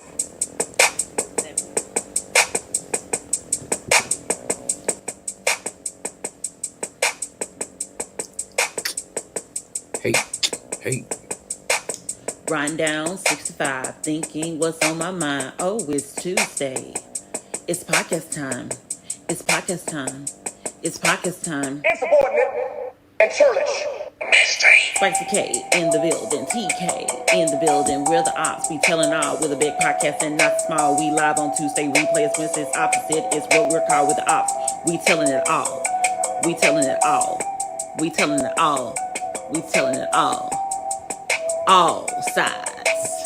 Hey, hey. Riding down 65, thinking what's on my mind. Oh, it's Tuesday. It's podcast time. It's podcast time. It's podcast time. Insubordinate and churlish. Spicy K in the building. TK in the building. We're the ops. We telling all with a big podcast and not small. We live on Tuesday. Replay is Wednesday's opposite. It's what we're called with the ops. We telling it all. We telling it all. We telling it all. We telling it all. All sides.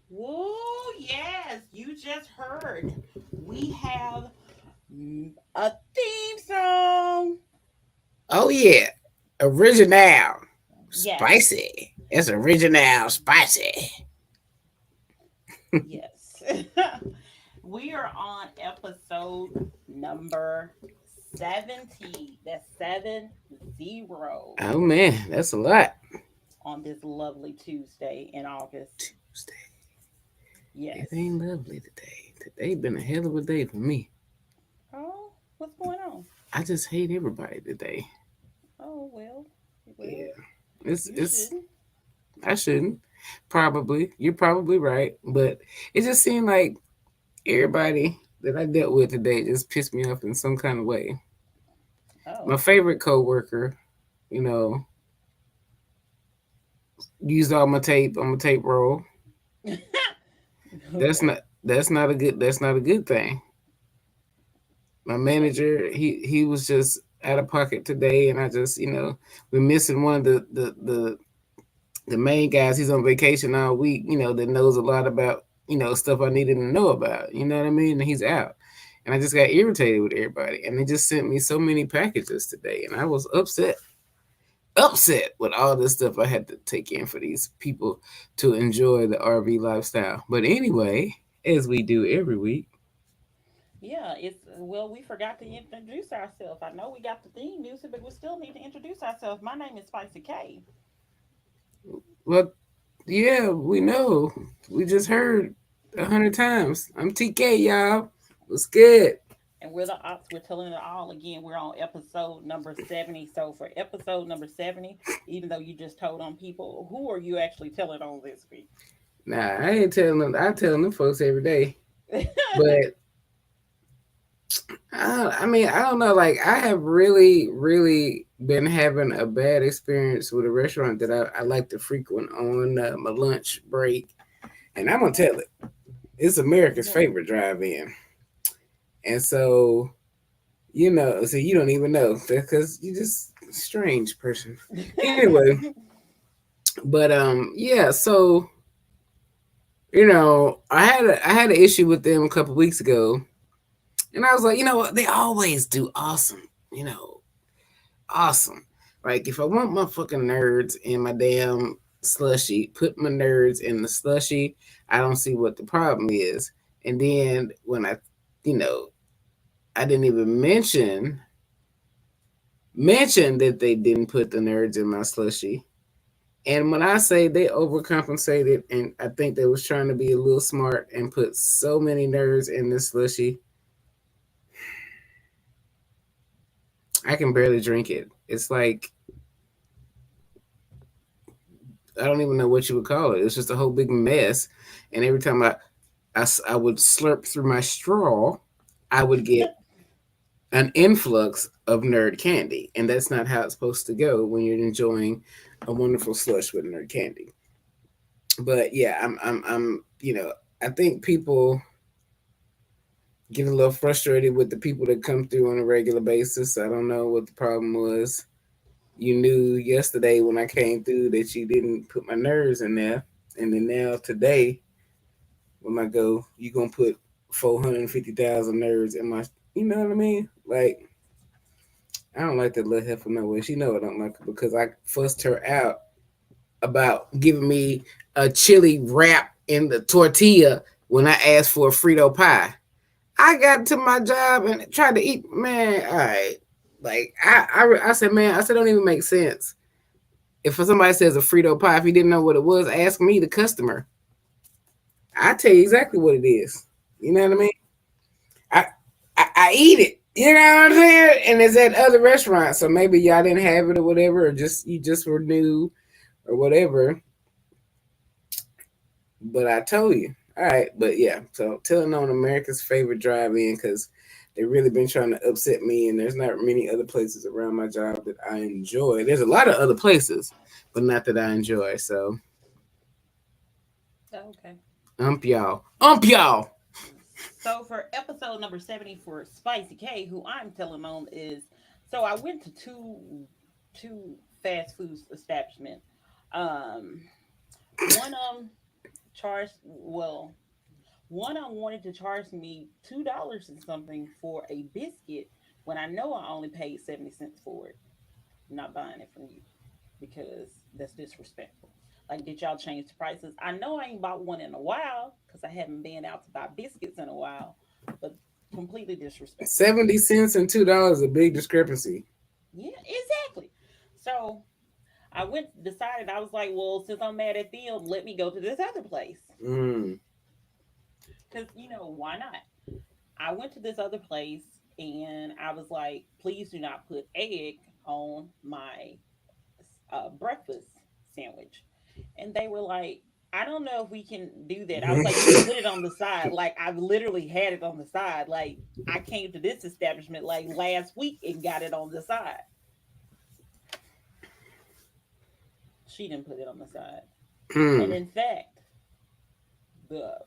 Whoa, yes, you just heard. We have a theme song. Oh yeah, original, Yes, spicy. It's original, spicy. yes. We are on episode number 70. That's 70 Oh man, that's a lot. on this lovely Tuesday in August. Tuesday. Yes. It ain't lovely today. Today been a hell of a day for me. Oh, what's going on? I just hate everybody today. Oh, well, Yeah, it's you it's. shouldn't. I shouldn't. Probably, you're probably right, but it just seemed like everybody that I dealt with today just pissed me off in some kind of way. My Oh. favorite coworker, you know, used all my tape on my tape roll. That's Okay. not that's not a good thing. My Okay. manager, he was just out of pocket today, and I just we're missing one of the main guys. He's on vacation all week, that knows a lot about stuff I needed to know about. You know what I mean? And he's out, and I just got irritated with everybody, and they just sent me so many packages today, and I was upset with all this stuff I had to take in for these people to enjoy the RV lifestyle. But anyway, as we do every week, Yeah, we forgot to introduce ourselves. I know we got the theme music, but we still need to introduce ourselves. My name is Spicy K, well, yeah, we know. We just heard 100 times. I'm TK, y'all. What's good? and we're the ops. We're telling it all again. We're on episode number 70. So for episode number 70, even though you just told on people, who are you actually telling on this week? Nah, I ain't telling them. I tell them folks every day. But I mean, I don't know. Like, I have really, really been having a bad experience with a restaurant that I like to frequent on my lunch break, and I'm gonna tell it. It's America's What? favorite drive-in, and so you don't even know because you're just a strange person. Anyway, but yeah. So I had an issue with them a couple weeks ago, and I was like, you know what? They always do awesome. Awesome. Like if I want my fucking nerds in my damn slushy, put my nerds in the slushy. I don't see what the problem is. And then when you know, I didn't even mention that they didn't put the nerds in my slushy. And when I say they overcompensated, and I think they was trying to be a little smart and put so many nerds in this slushy, I can barely drink it. It's like I don't even know what you would call it. It's just a whole big mess. And every time I would slurp through my straw, I would get an influx of nerd candy. And that's not how it's supposed to go when you're enjoying a wonderful slush with nerd candy. But yeah, I think people get a little frustrated with the people that come through on a regular basis. I don't know what the problem was. You knew yesterday when I came through that you didn't put my nerves in there, and then now today when I go, you gonna put 450,000 nerves in my. You know what I mean? Like I don't like that little heifer no way. She know I don't like her because I fussed her out about giving me a chili wrap in the tortilla when I asked for a Frito pie. I got to my job and tried to eat. Man, all right. Like I said, man, I said, don't even make sense. If somebody says a Frito pie, if you didn't know what it was, ask me, the customer. I tell you exactly what it is. You know what I mean? I, I eat it. You know what I'm saying? And it's at other restaurants, so maybe y'all didn't have it or whatever, or just you just were new or whatever. But I told you. All right, but yeah. So telling on America's favorite drive-in because they really been trying to upset me, and there's not many other places around my job that I enjoy. There's a lot of other places, but not that I enjoy. So Okay. ump y'all. So for episode number 70 for Spicy K, who I'm telling on is, so I went to two fast food establishments. Um, one of them charged one of them wanted to charge me $2 and something for a biscuit when I know I only paid 70 cents for it. I'm not buying it from you because that's disrespectful. Like, did y'all change the prices? I know I ain't bought one in a while because I haven't been out to buy biscuits in a while, but completely disrespectful. 70 cents and $2 is a big discrepancy. Yeah, exactly. So I decided, I was like, well, since I'm mad at them, let me go to this other place. Mm. Because, why not? I went to this other place and I was like, please do not put egg on my breakfast sandwich. And they were like, I don't know if we can do that. I was like, you can put it on the side. Like, I've literally had it on the side. Like, I came to this establishment like last week and got it on the side. She didn't put it on the side. And Mm. in fact, the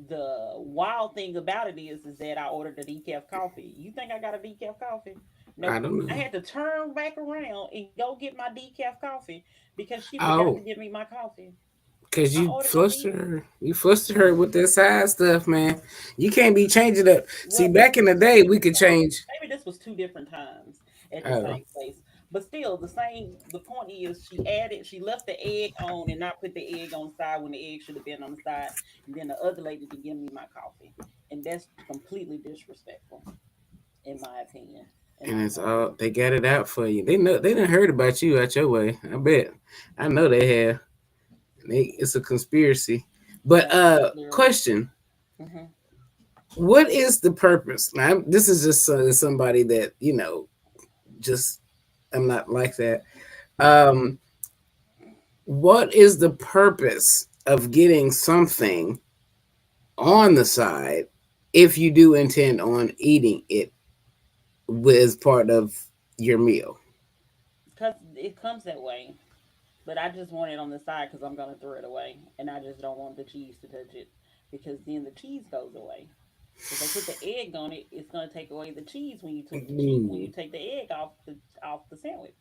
the wild thing about it is that I ordered a decaf coffee. You think I got a decaf coffee? I Nope. don't I know. had to turn back around and go get my decaf coffee because she forgot to Oh, give me my coffee. cause I you ordered a flustered decaf. her. You flustered her with that side stuff, man. You can't be changing up. See, Well, this back in was the two day, we different could times. change. Maybe this was two different times at the Oh, same place. But still, the same. The point is, she left the egg on and not put the egg on the side when the egg should have been on the side. And then the other lady didn't give me my coffee, and that's completely disrespectful, in my opinion. And and I'm it's done. all they got it out for you. They know they didn't heard about you out your way. I bet. I know they have. It's a conspiracy. But Yeah, literally. question: Hmm. what is the purpose? Now, this is just somebody that just I'm not like that. Um, what is the purpose of getting something on the side if you do intend on eating it as part of your meal? Because it comes that way. But I just want it on the side because I'm gonna throw it away, and I just don't want the cheese to touch it because then the cheese goes away. If they put the egg on it, it's gonna take away the cheese when you took the cheese when you Mm. take the egg off the sandwich.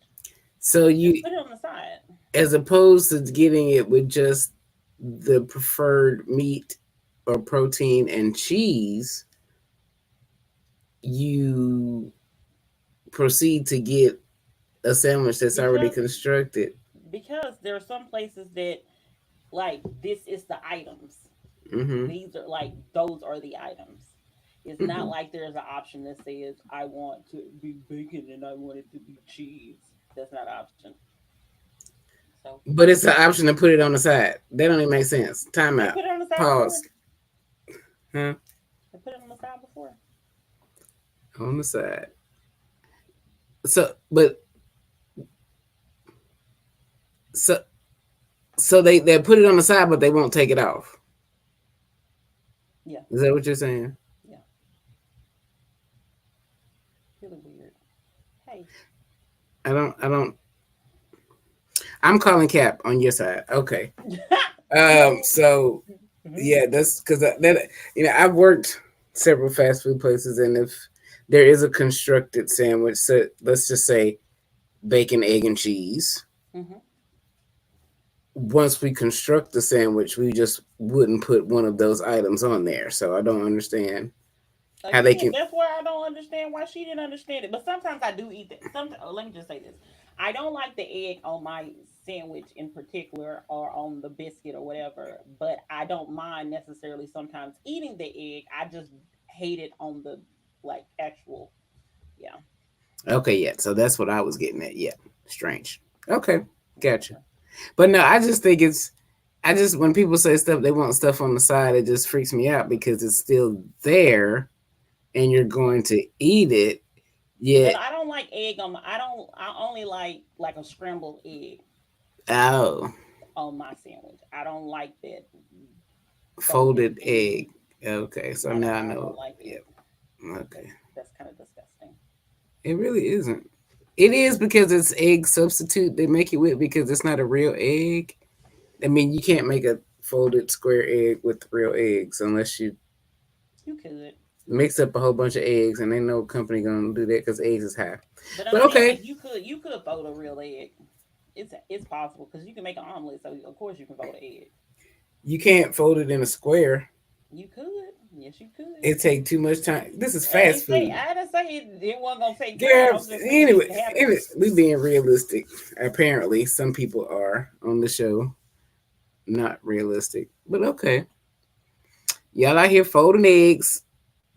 So Just you, put it on the side. as opposed to getting it with just the preferred meat or protein and cheese, you proceed to get a sandwich that's already because constructed. because there are some places that, like, this is the items. Hmm. These are like, those are the items. It's not Hmm. like there's an option that says I want to be bacon and I want it to be cheese. That's not an option. So But it's an option to put it on the side. That don't even make sense. Time they out. put it on the side before. Pause. Huh? They put it on the side before. On the side. But so they put it on the side, but they won't take it off. Yeah, Is that what you're saying? yeah. Really weird. Hey. I don't. I don't. I'm calling cap on your side. Okay. So Mhm. yeah, that's because that I've worked several fast food places, and if there is a constructed sandwich, so let's just say bacon, egg, and cheese. Mhm. Once we construct the sandwich, we just wouldn't put one of those items on there. So I don't understand how they Again, can. that's why I don't understand why she didn't understand it. But sometimes I do eat that. Sometimes, let me just say this: I don't like the egg on my sandwich in particular, or on the biscuit or whatever. But I don't mind necessarily sometimes eating the egg. I just hate it on the, like, actual. Yeah. Okay, yeah. So that's what I was getting at. Yeah, strange. Okay, gotcha. Okay. But no, I just think it's. I just when people say stuff they want stuff on the side, it just freaks me out because it's still there and you're going to eat it. But Yet, I don't like egg on my. I don't. I only like a scrambled egg oh, on my sandwich. I don't like that folded folded egg. egg. Okay, so I don't. now I I don't know. like it. Yep. Okay. That's kind of disgusting. It really isn't. It is because it's egg substitute they make it with because it's not a real egg. I mean, you can't make a folded square egg with real eggs unless you You could, mix up a whole bunch of eggs, and ain't no company gonna do that because eggs is high. but I'm But saying okay, like you could fold a real egg. It's possible because you can make an omelet, so of course you can fold an egg. you can't fold it in a square. You could, yes, you could. It take too much time. This is I ain't fast say food. I didn't say it wasn't gonna take time. I Girl, was just saying it anyway, could happen. we being realistic. Apparently, some people are on the show not realistic. But okay. Y'all out here folding eggs.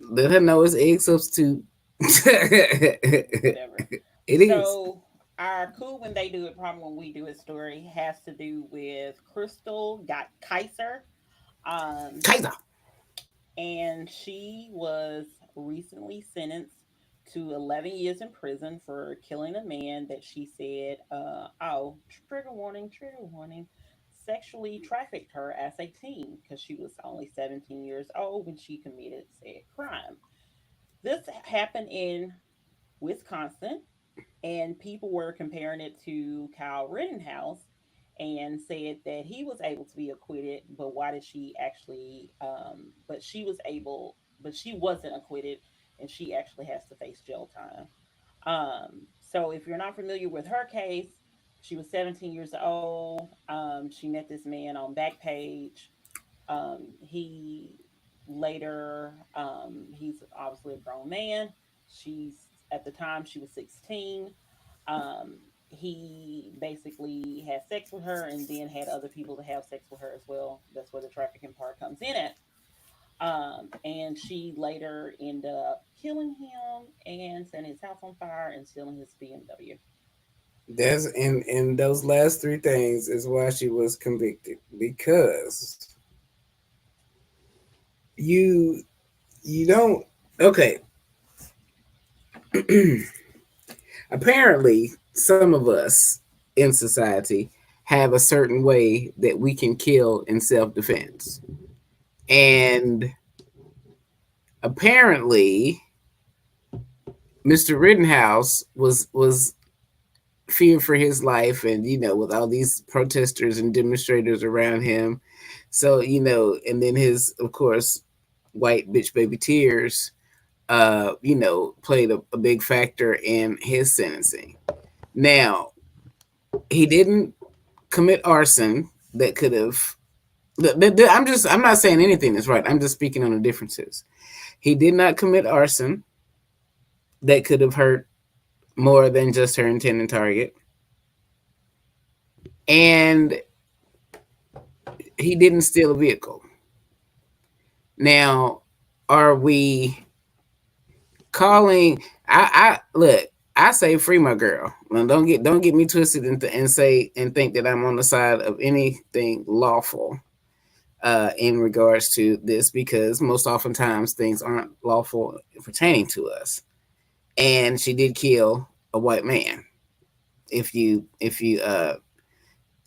Let her know it's egg substitute. it Whatever. is. So our cool when they do it, probably when we do it story has to do with Chrystul got Kizer. Um, Kaiser. and she was recently sentenced to 11 years in prison for killing a man that she said, oh, trigger warning, sexually trafficked her as a teen because she was only 17 years old when she committed said crime. This happened in Wisconsin, and people were comparing it to Kyle Rittenhouse and said that he was able to be acquitted, but why did she actually? But she was able, but she wasn't acquitted, and she actually has to face jail time. So if you're not familiar with her case, she was 17 years old. She met this man on Backpage. He later, he's obviously a grown man. She's at the time she was 16. He basically had sex with her and then had other people to have sex with her as well. That's where the trafficking part comes in at. And she later ended up killing him and setting his house on fire and stealing his BMW. That's in those last three things is why she was convicted because you you don't okay. Apparently, some of us in society have a certain way that we can kill in self defense, and apparently, Mr. Rittenhouse was feared for his life, and with all these protesters and demonstrators around him, so and then his, of course, white bitch baby tears, played a big factor in his sentencing. Now, he didn't commit arson that could have. I'm not saying anything is right. I'm just speaking on the differences. He did not commit arson that could have hurt more than just her intended target, and he didn't steal a vehicle. Now, are we calling? I look. I say free my girl. Now, don't get me twisted and say and think that I'm on the side of anything lawful in regards to this, because most oftentimes things aren't lawful pertaining to us. And she did kill a white man. If you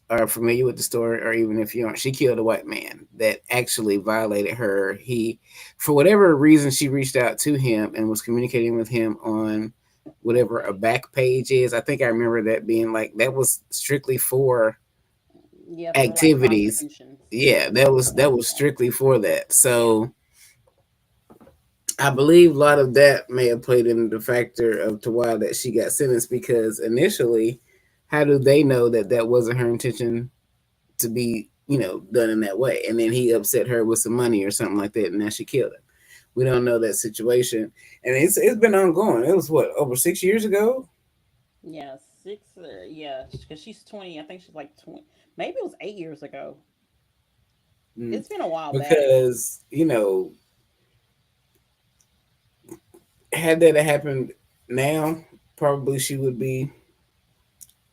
are familiar with the story, or even if you aren't, she killed a white man that actually violated her. He, for whatever reason, she reached out to him and was communicating with him on whatever a back page is. I think I remember that being like that was strictly for Yeah, for like activities. prostitutions. Yeah, that was strictly for that. Yeah. So I believe a lot of that may have played into the factor of to why that she got sentenced, because initially, how do they know that that wasn't her intention to be, done in that way? And then he upset her with some money or something like that, and now she killed him. We don't know that situation, and it's been ongoing. It was what, over 6 years ago. Yeah, six. Yeah, because she's 20. I think she's like 20. Maybe it was 8 years ago. Mm. It's been a while back. Because had that happened now, probably she would be.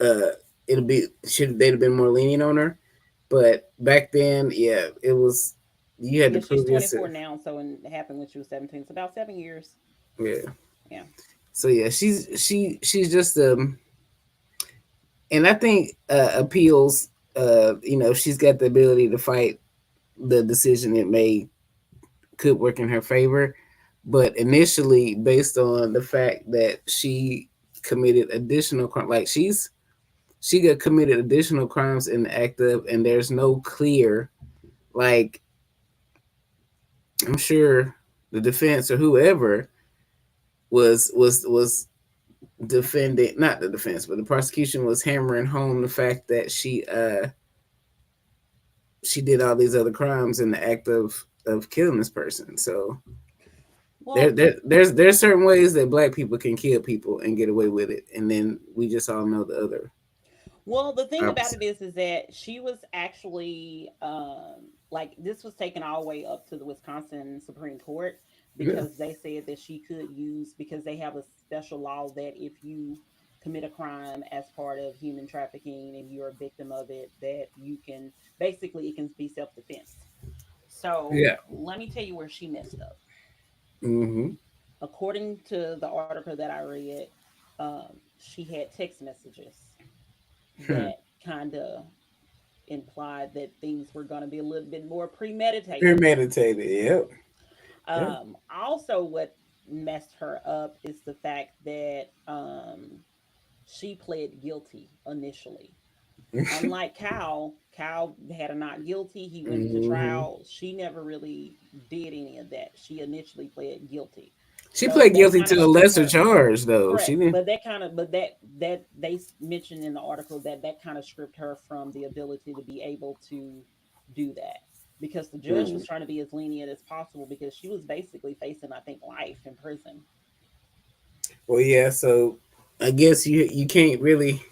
Uh, it'll be should they'd have been more lenient on her. But back then, yeah, it was you had to Yeah, she's prove 24 yourself. now, so it happened when she was 17. It's about 7 years. Yeah. Yeah. So yeah, she's just and I think appeals. She's got the ability to fight the decision it made could work in her favor, but initially, based on the fact that she committed additional crime, like she got committed additional crimes in the act of, and there's no clear, like, I'm sure the defense or whoever was defending, not the defense, but the prosecution was hammering home the fact that she did all these other crimes in the act of killing this person. So Well, there's certain ways that black people can kill people and get away with it, and then we just all know the other the thing about opposite. it is that she was actually like this was taken all the way up to the Wisconsin Supreme Court Yeah. because they said that she could use because they have a special law that if you commit a crime as part of human trafficking and you're a victim of it, that you can basically it can be self defense. So Yeah. let me tell you where she messed up. Mm-hmm. According to the article that I read, she had text messages Hmm. that kind of implied that things were going to be a little bit more premeditated. Premeditated. Yep. Yep. Also, what messed her up is the fact that she pled guilty initially. Unlike Cal had a not guilty. He went to Mm-hmm. trial. She never really did any of that. She initially pled guilty. She So pled that guilty kind of to a stripped lesser her. charge, though. She Correct, didn't. but that kind of but that mentioned in the article that that kind of stripped her from the ability to be able to do that because the judge Mm. was trying to be as lenient as possible because she was basically facing I think life in prison. Well, yeah. So I guess you can't really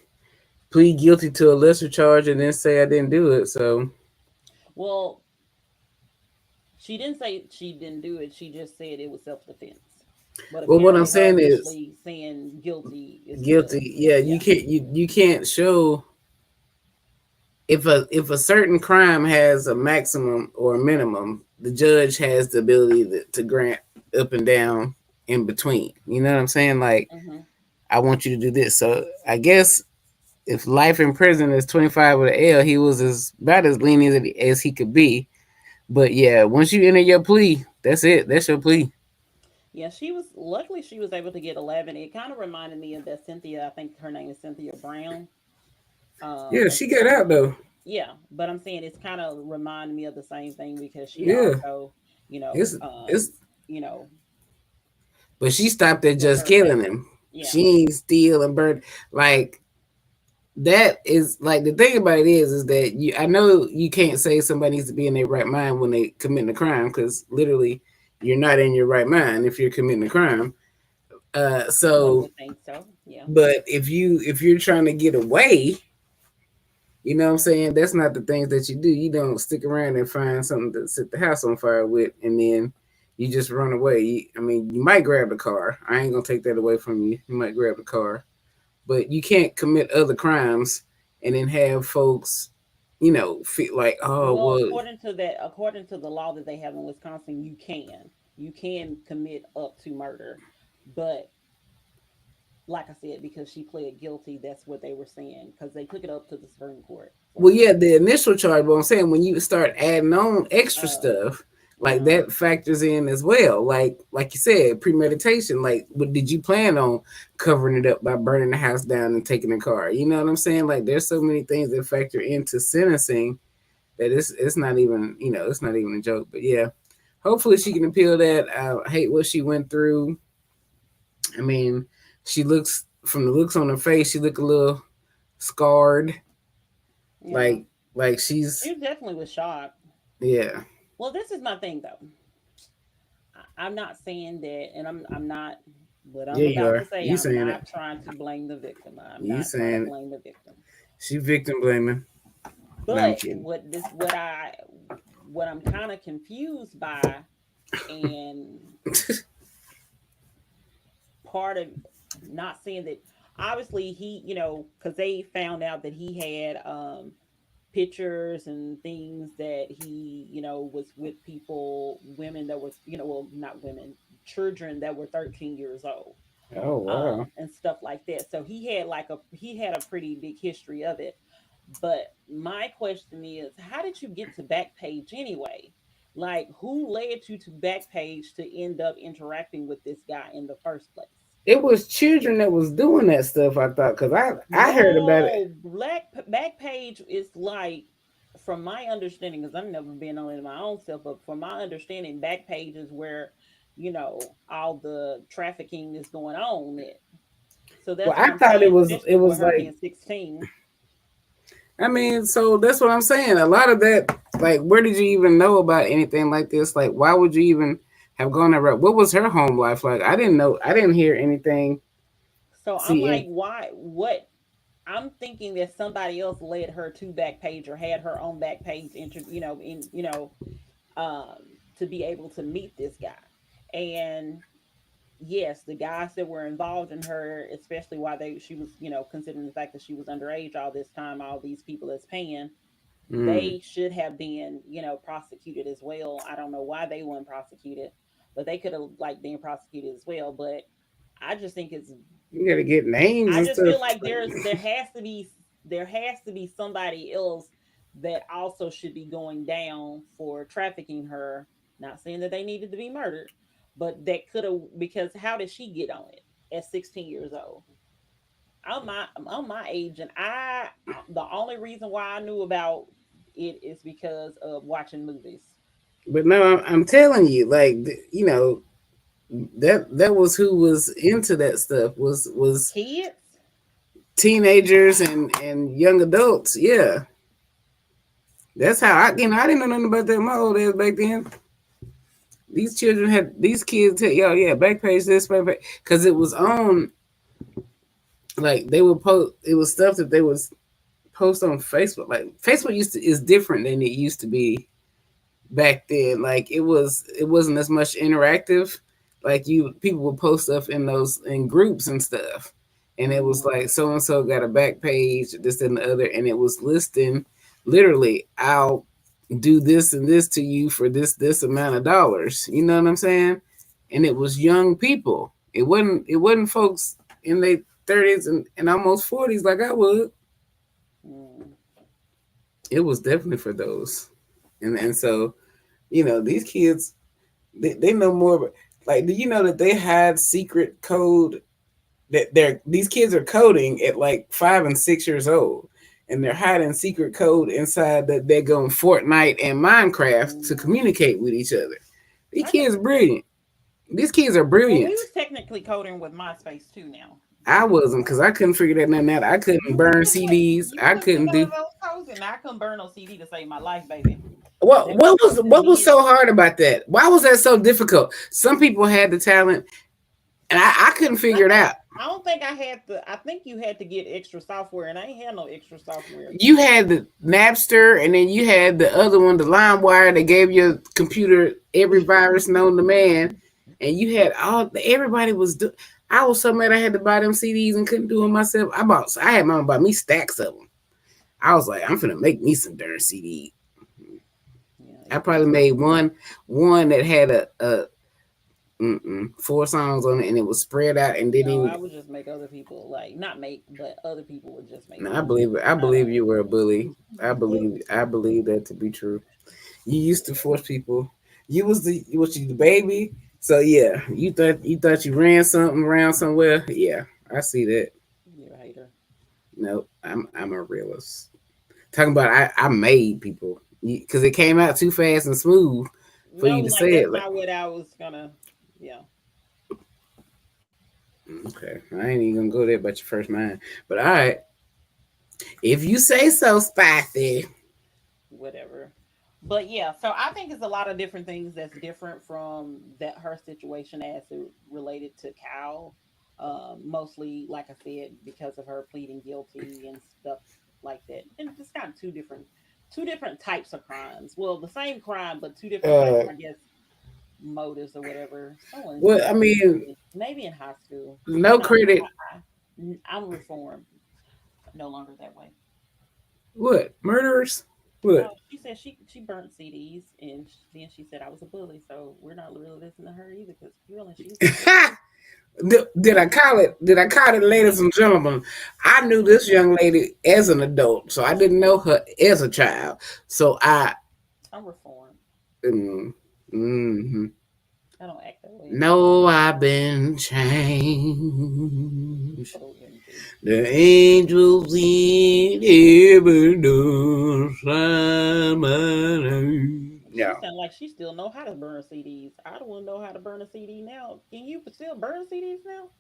plead guilty to a lesser charge and then say I didn't do it. So, Well, she didn't say she didn't do it. She just said it was self defense. But well, what I'm apparently, her saying is initially saying guilty is the guilty. Yeah, yeah. you can't show if a certain crime has a maximum or a minimum, the judge has the ability to grant up and down in between. You know what I'm saying? Like, Hmm. I want you to do this. So I guess if life in prison is 25 with an L, he was about as lenient as he could be. But yeah, once you enter your plea, that's it. That's your plea. Yeah, she was luckily she was able to get 11. It kind of reminded me of that Cynthia. I think her name is Cynthia Brown. Yeah, But she got out though. yeah, but I'm saying it's kind of reminded me of the same thing because she Yeah, also, you know, it's it's. you know, But she stopped at was just her killing favor. him. Yeah. She ain't steal and burn. Like, that is like the thing about it is that you. I know you can't say somebody needs to be in their right mind when they commit a crime because literally you're not in your right mind if you're committing a crime. One So, would think so. Yeah. but if you're trying to get away, you know what I'm saying? That's not the things that you do. You don't stick around and find something to set the house on fire with, and then you just run away. I mean, you might grab the car. I ain't gonna take that away from you. You might grab the car, but you can't commit other crimes and then have folks, feel like, oh Well, well, according to the law that they have in Wisconsin, you can commit up to murder, but like I said, because she pled guilty, that's what they were saying because they took it up to the Supreme Court well, for her. yeah, the initial charge. But I'm saying when you start adding on extra Oh, stuff, like uh, that factors in as well. Like you said, premeditation. Like, what did you plan on covering it up by burning the house down and taking the car? You know what I'm saying? Like, there's so many things that factor into sentencing that it's not even it's not even a joke. But yeah, hopefully she can appeal that. I hate what she went through. I mean, she looks from the looks on her face, she look a little scarred. yeah, Like she's she definitely was shocked. yeah. Well, this is my thing though. I'm not saying that, and I'm not. What I'm Yeah, you about are. to say, You I'm saying not it. trying to blame the victim. I'm You not trying to saying it. blame the victim. She victim blaming. No, I'm But kidding. what I'm kind of confused by, and part of not seeing that obviously he, because they found out that he had pictures and things that he, was with people, women that were, well, not women, children that were 13 years old, Oh wow. and stuff like that. So he had a pretty big history of it. But my question is, how did you get to Backpage anyway? Like, who led you to Backpage to end up interacting with this guy in the first place? It was children that was doing that stuff. I thought because I heard about it. No, Backpage is like, from my understanding, because I've never been on it my own self, but from my understanding, Backpage is where all the trafficking is going on. It so Well, that's what I I'm thought saying, it especially with was her like being 16. I mean, so that's what I'm saying. A lot of that, like, where did you even know about anything like this? Like, why would you even have gone that route? What was her home life like? I didn't know. I didn't hear anything. So I'm See, like, why? What? I'm thinking that somebody else led her to Backpage or had her own Backpage, to be able to meet this guy. And yes, the guys that were involved in her, especially while she was, considering the fact that she was underage all this time, all these people that's paying, mm, they should have been, prosecuted as well. I don't know why they weren't prosecuted, but they could have like been prosecuted as well. But I just think it's you got to get names I and just feel stuff. like there has to be somebody else that also should be going down for trafficking her. Not saying that they needed to be murdered, but that could have, because how did she get on it at 16 years old? I'm my age, and the only reason why I knew about it is because of watching movies. But no, I'm telling you, like, that was who was into that stuff was Kids. teenagers and young adults. Yeah, that's how I didn't know nothing about that. My old ass back then. These kids tell yo, yeah, Backpage this, Backpage, because it was on, like, they would post, it was stuff that they was post on Facebook. Like, Facebook is different than it used to be back then. Like, it wasn't as much interactive. Like, you people would post stuff in those in groups and stuff, and it was Mm, like so and so got a back page, this and the other, and it was listing literally, I'll do this and this to you for this amount of dollars. You know what I'm saying? And it was young people. It wasn't folks in their 30s and almost 40s like I would. mm. It was definitely for those. And so, these kids, they know more about, like, do you know that they had secret code, that these kids are coding at like 5 and 6 years old, and they're hiding secret code inside that they're going Fortnite and Minecraft to Mm. communicate with each other. These I know. kids brilliant. These kids are Well, we brilliant. was technically coding with MySpace too. Now I we wasn't, because I couldn't figure that nothing out. I couldn't You burn was like, CDs. you I was in couldn't one do of those codes, and I couldn't burn no CD to save my life, baby. what That was what was something what was me and so hard about that? Why was that so difficult? Some people had the talent, and I couldn't I figure it think out. I don't think I had to. I think you had to get extra software, and I ain't had no extra software. You had the Napster, and then you had the other one, the LimeWire, that gave your computer every virus known to man, and you had all. Everybody was. I was so mad I had to buy them CDs and couldn't do them myself. I had mom buy me stacks of them. I was like, I'm finna make me some darn CD. Yeah, I it was probably just made one that had four songs on it, and it was spread out and didn't no. even. I would just make other people, like, not make, but other people would just make No, I them. believe it. I Not believe you us. were a bully. I believe that to be true. You used to force people. You the baby. So yeah, you thought you ran something around somewhere. Yeah, I see that. You're a hater. No, I'm a realist. Talking about I made people because it came out too fast and smooth for you No, to like say that's it. Like, not what I was gonna. Yeah. okay, I ain't even gonna go there about your first mind. But all right, if you say so, Spicy. Whatever. But yeah, so I think it's a lot of different things that's different from that her situation as it related to Cal. Mostly, like I said, because of her pleading guilty and stuff like that. And it's kind of two different types of crimes. Well, the same crime, but two different types, Uh, I guess, motives or whatever. Someone well, used I to teach me mean, this, maybe in high school. no No, credit. I'm reformed, no longer that way. What? Murderers? What? No, she said she burnt CDs, and then she said I was a bully. So we're not really listening to her either, because apparently she's a bully. Did I call it? Did I call it, ladies and gentlemen? I knew this young lady as an adult, so I didn't know her as a child. So I, I'm reformed. mm, mhm. I don't act that way anymore. No, I've been changed. OMG. The angels in heaven do shine my name. She Yeah, sound like she still know how to burn CDs. I don't want to know how to burn a CD now. Can you still burn CDs now?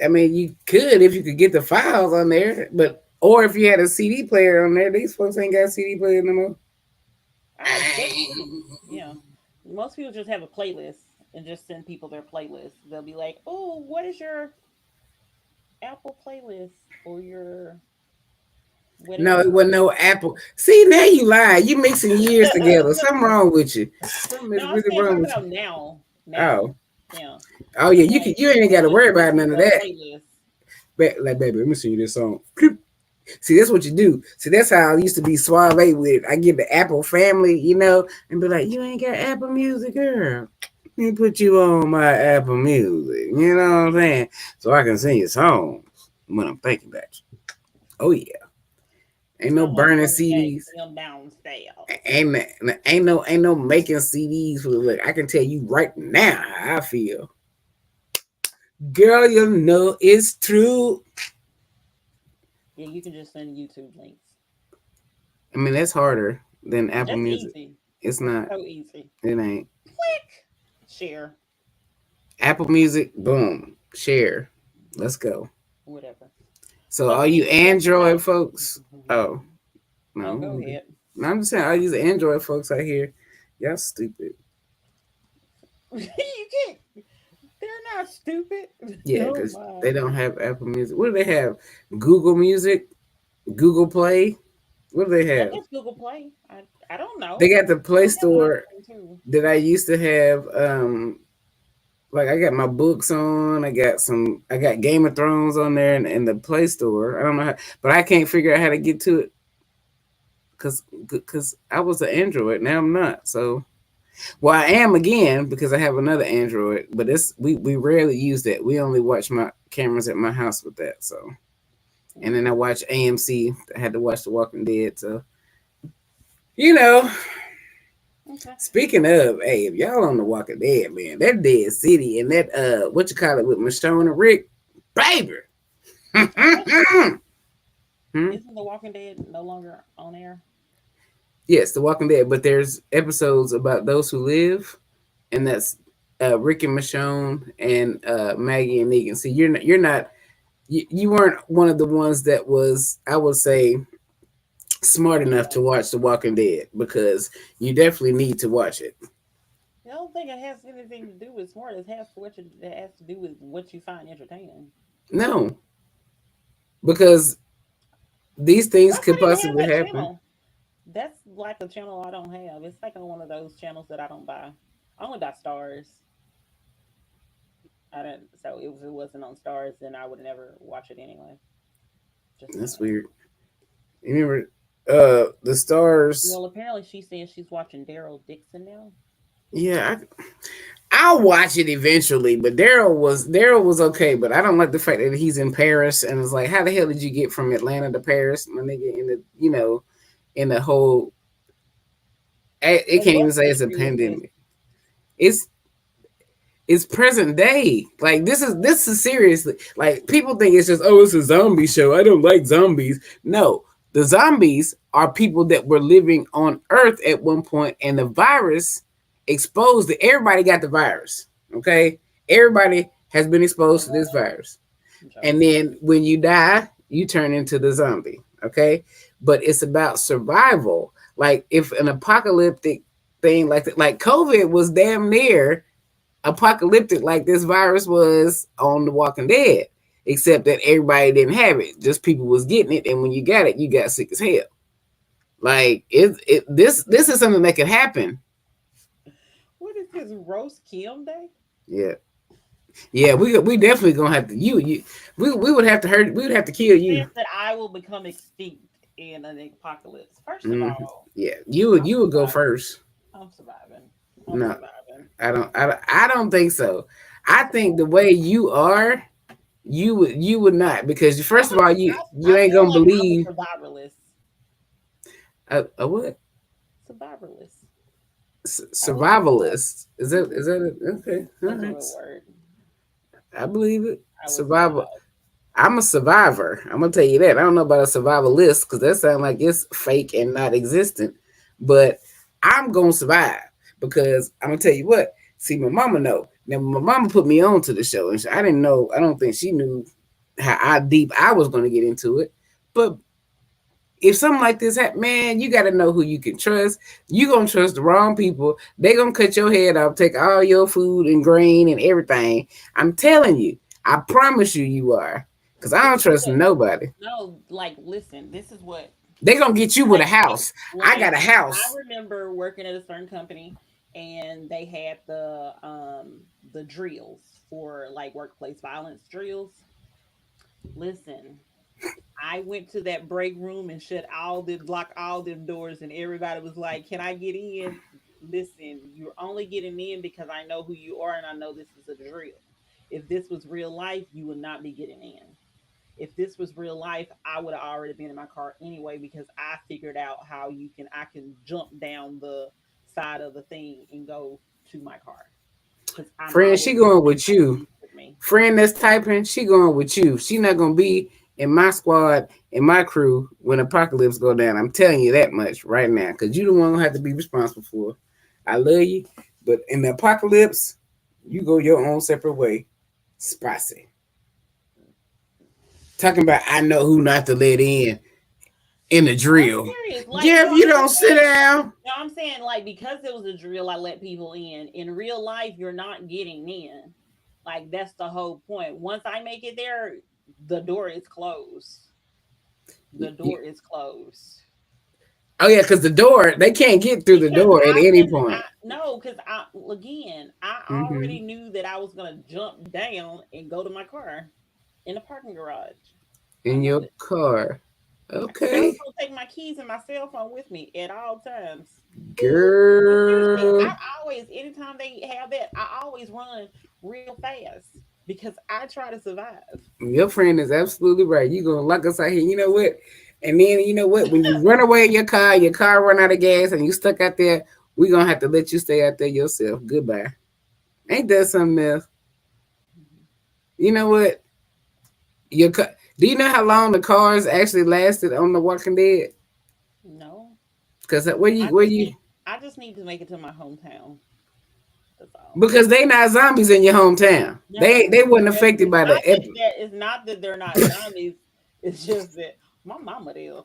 I mean you could if you could get the files on there, but or if you had a CD player on there. These folks ain't got CD player no more. I bet you. Yeah. Most people just have a playlist and just send people their playlist. They'll be like, "Oh, what is your Apple playlist or your No, it whatever?" wasn't no Apple. See, now you lie. You mixing years together. Something wrong with you. Something is No, I'm really saying wrong talking with you. about now. Now. Oh, Yeah. oh yeah. You can. Like You ain't got to people worry just about send none you of their that. playlist. Like, baby, let me sing you this song. See, that's what you do. See, that's how I used to be suave with it. I get the Apple family, and be like, you ain't got Apple Music, girl. Let me put you on my Apple Music. You know what I'm saying? So I can sing your songs when I'm thinking about you. Oh yeah. Ain't no Sound like burning Marvin Gaye, CDs. them downstairs. Ain't no making CDs for look. I can tell you right now how I feel. Girl, you know it's true. Yeah, you can just send YouTube links. I mean, that's harder than Apple That's Music. easy. It's That's not. so easy. It ain't. Click. Share. Apple Music, boom, share. Let's go. Whatever. So But all you speaking of Android technology. folks, oh Oh, go no, ahead. no, I'm just saying all these Android folks out here, y'all stupid. You can't. They're not stupid. Yeah, Oh because my. they don't have Apple Music. What do they have? Google Music, Google Play. What do they I have? guess Google Play. I don't They know. got the I Play have Store iPhone too. that I used to have. Like I got my books on. I got Game of Thrones on there in the Play Store. I don't know how, but I can't figure out how to get to it because I was an Android. Now I'm not. So well, I am again because I have another Android, but we rarely use that. We only watch my cameras at my house with that. So and then I watch AMC. I had to watch The Walking Dead. So you know, Okay. speaking of, hey, if y'all on The Walking Dead, man, that Dead City and that what you call it with Michonne and Rick, baby. I thought Hmm? isn't The Walking Dead no longer on air? Yes, The Walking Dead, but there's episodes about those who live, and that's Rick and Michonne and Maggie and Negan. See, you weren't one of the ones that was, I would say, smart enough Yeah. to watch The Walking Dead because you definitely need to watch it. I don't think it has anything to do with smart. It has to do with what you find entertaining. No, because these things Why could not even have possibly that happen. channel? That's like a channel I don't have. It's like on one of those channels that I don't buy. I only got stars. I don't. So if it wasn't on stars, then I would never watch it anyway. Just That's saying. weird. You remember the stars? Well, apparently she says she's watching Daryl Dixon now. Yeah, I'll watch it eventually. But Daryl was okay, but I don't like the fact that he's in Paris and it's like, how the hell did you get from Atlanta to Paris, my nigga? In the whole, it And can't even what say it's a country is this? pandemic. It's it's present day. Like this is seriously like people think it's just it's a zombie show. I don't like zombies. No, the zombies are people that were living on Earth at one point, and the virus exposed to everybody got the virus. Okay, everybody has been exposed to this virus, I'm and joking. then when you die, you turn into the zombie. Okay, but it's about survival. Like if an apocalyptic thing like COVID was damn near apocalyptic like this virus was on The Walking Dead, except that everybody didn't have it. Just people was getting it, and when you got it, you got sick as hell. Like this is something that could happen. What is this roast Kim day? Yeah, yeah. We definitely gonna have to we would have to hurt. We would have to kill It you. says that I will become extinct. in an apocalypse. First of Hmm. all, Yeah, I'm you would go surviving. first. I'm surviving. I'm No, surviving. I don't think so. I I'm think the surviving. way you are, you would not, because first of all, you I ain't feel gonna like I'm believe a survivalist. a what Survivalist. I would survive. survivalist is that okay? All That's a right, real word. I believe it. I would Survival. survive. I'm a survivor. I'm gonna tell you that. I don't know about a survivalist because that sounds like it's fake and not existent. But I'm gonna survive because I'm gonna tell you what. See, my mama know. Now, my mama put me on to the show, and I didn't know. I don't think she knew how deep I was gonna get into it. But if something like this happen, man, you got to know who you can trust. You gonna trust the wrong people. They gonna cut your head off, take all your food and grain and everything. I'm telling you. I promise you, you are. Cause I This don't is trust what nobody. no, like listen, this is what They gonna get you with a like house. I like got a I house. remember working at a certain company and they had the drills for like workplace violence drills. Listen, I went to that break room and lock all them doors, and everybody was like, "Can I get in?" Listen, you're only getting in because I know who you are and I know this is a drill. If this was real life, you would not be getting in. If this was real life, I would have already been in my car anyway because I figured out how I can jump down the side of the thing and go to my car because I'm Friend, she always going bringing with my you. keys with me. Friend that's typing, she going with you. She not gonna be in my squad, in my crew when apocalypse go down. I'm telling you that much right now. Cause you the one gonna have to be responsible for it. I love you, but in the apocalypse, you go your own separate way. Spicy. Talking about I know who not to let in the I'm drill. serious. Like, Yeah, no, if you I'm don't just sit saying. down. No, I'm saying like because it was a drill, I let people in. In real life, you're not getting in. Like that's the whole point. Once I make it there, the door is closed. The door is closed. Oh yeah, because the door they can't get through the Because door at I any wouldn't. I point. no, because I again, I already Hmm. knew that I was gonna jump down and go to my car in the parking garage. I In knew your it, car. and I was Okay, gonna take my keys and my cell phone with me at all times. But seriously, girl. I always, anytime they have that, I always run real fast because I try to survive. Your friend is absolutely right. You gonna lock us out here. You know what? And then you know what? When you run away in your car run out of gas, and you stuck out there, we gonna have to let you stay out there yourself. Goodbye. Ain't that something else? You know what? Your car. Do you know how long the cars actually lasted on The Walking Dead? No, Because I where just you need, I just need to make it to my hometown. That's all. because they not zombies in your hometown. They No, wasn't affected by the it's not that they're not zombies. It's just that my mama there.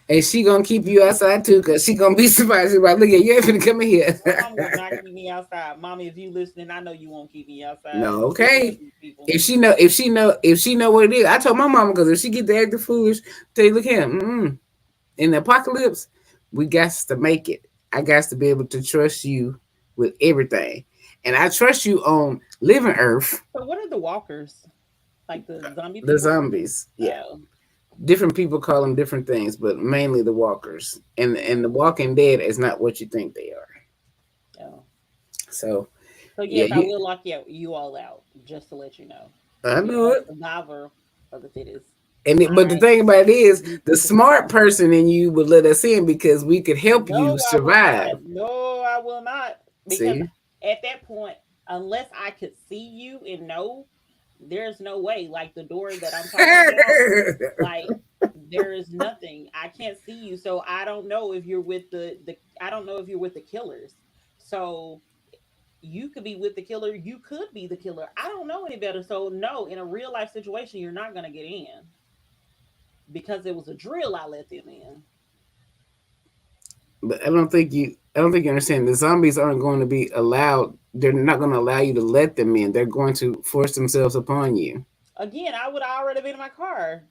and she gonna keep you outside too, cause she gonna be surprised. She's like, look at you ain't finna come in here. My mama would not keep me outside. Mommy, if you listening, I know you won't keep me outside. No, We love okay. these people. If she know what it is, I told my mama because if she get the acting foolish, tell you look here, in the apocalypse, we got to make it. I got to be able to trust you with everything, and I trust you on living Earth. So what are the walkers? Like the zombie The people? zombies, yeah, Oh, different people call them different things, but mainly the walkers. And the Walking Dead is not what you think they are. oh. So So yeah, yes, I will lock you all out, just to let you know. I You know are it. survivor of the fittest. But the I thing about it is, need the you to be smart strong. person in you would let us in because we could help No, you I will not. survive. No, I will not. Because See? at that point, unless I could see you and know, there's no way. Like the door that I'm talking about, like there is nothing. I can't see you, so I don't know if you're with the. I don't know if you're with the killers. So you could be with the killer. You could be the killer. I don't know any better. So no, in a real life situation, you're not gonna get in because it was a drill. I let them in. But I don't think you understand. The zombies aren't going to be allowed. They're not going to allow you to let them in. They're going to force themselves upon you. Again, I would already been in my car.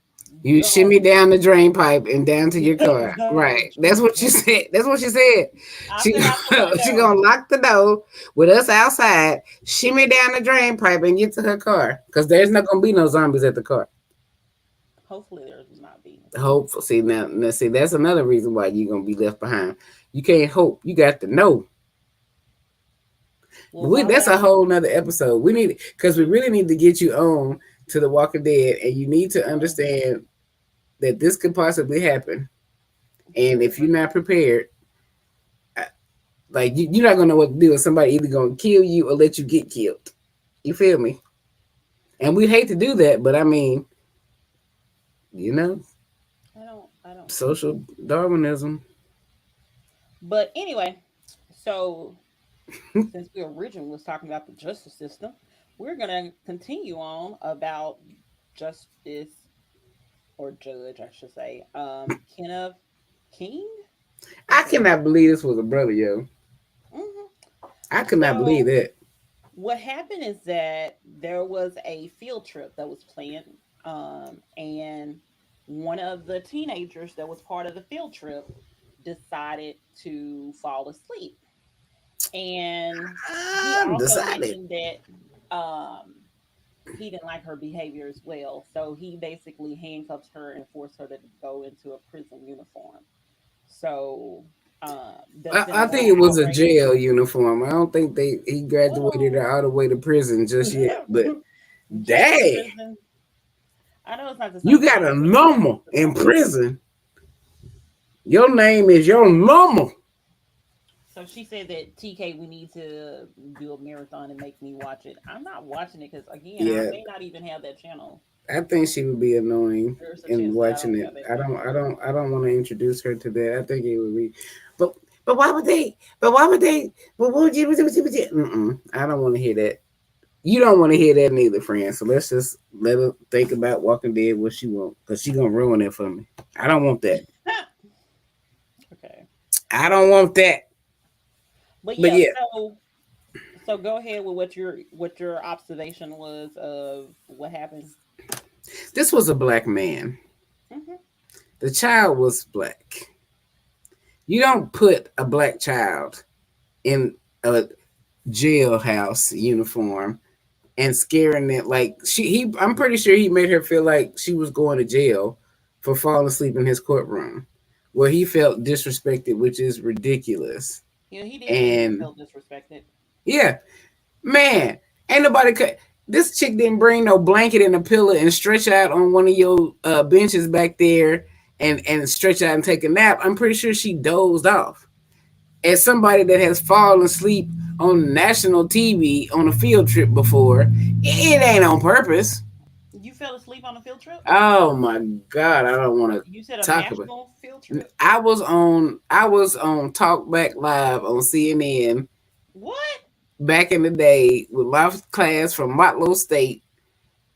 You shimmy Gone. down the drain pipe and down to your car. Gone. Right. That's what you said. That's what she said. I She said out the she window. gonna lock the door with us outside, shimmy down the drain pipe and get to her car. Cause there's not gonna be no zombies at the car. Hopefully, there will not be. Hope. See now, see that's another reason why you're gonna be left behind. You can't hope. You got to know. Well, why would That's I? a whole nother episode. We need because we really need to get you on to the Walking Dead, and you need to understand that this could possibly happen. And if you're not prepared, like you're not gonna know what to do. And somebody either gonna kill you or let you get killed. You feel me? And we'd hate to do that, but I mean, you know, I don't. social Darwinism. But anyway, so since we originally was talking about the justice system, we're gonna continue on about justice or judge, I should say. Kenneth King. I Okay. cannot believe this was a brother, yo. hmm I could not believe So that. what happened is that there was a field trip that was planned, and one of the teenagers that was part of the field trip decided to fall asleep. And he also Decided. mentioned that he didn't like her behavior as well. So he basically handcuffed her and forced her to go into a prison uniform. So there's been a I lot think of it was a outrage. jail uniform. I don't think he graduated Well, all the way to prison just yet. But jail and dang, prison, I know it's not the you same got thing, a but it's number almost the in same. prison. Your name is your number. So she said that TK, we need to do a marathon and make me watch it. I'm not watching it because again, I Yeah, may not even have that channel. I think she would be annoying There's a in chance that I watching don't it. have that I don't. channel. I don't. I don't want to introduce her to that. I think it would be, but why would they? But why would they? But what would you? Mm-mm, I don't want to hear that. You don't want to hear that neither, friend. So let's just let her think about Walking Dead what she want, because she gonna ruin it for me. I don't want that. Okay. I don't want that. But But yeah, yeah, so go ahead with what your observation was of what happened. this was a black man. hmm The child was black. You don't put a black child in a jailhouse uniform and scaring it like I'm pretty sure he made her feel like she was going to jail for falling asleep in his courtroom where he felt disrespected, which is ridiculous. Yeah, he did say he And felt disrespected. yeah, man, ain't nobody could. This chick didn't bring no blanket and a pillow and stretch out on one of your benches back there and stretch out and take a nap. I'm pretty sure she dozed off. As somebody that has fallen asleep on national TV on a field trip before, it ain't on purpose. You fell asleep on a field trip? Oh my god, I don't want to You said a talk about. national field trip? I was on Talkback Live on CNN What? back in the day with my class from Motlow State,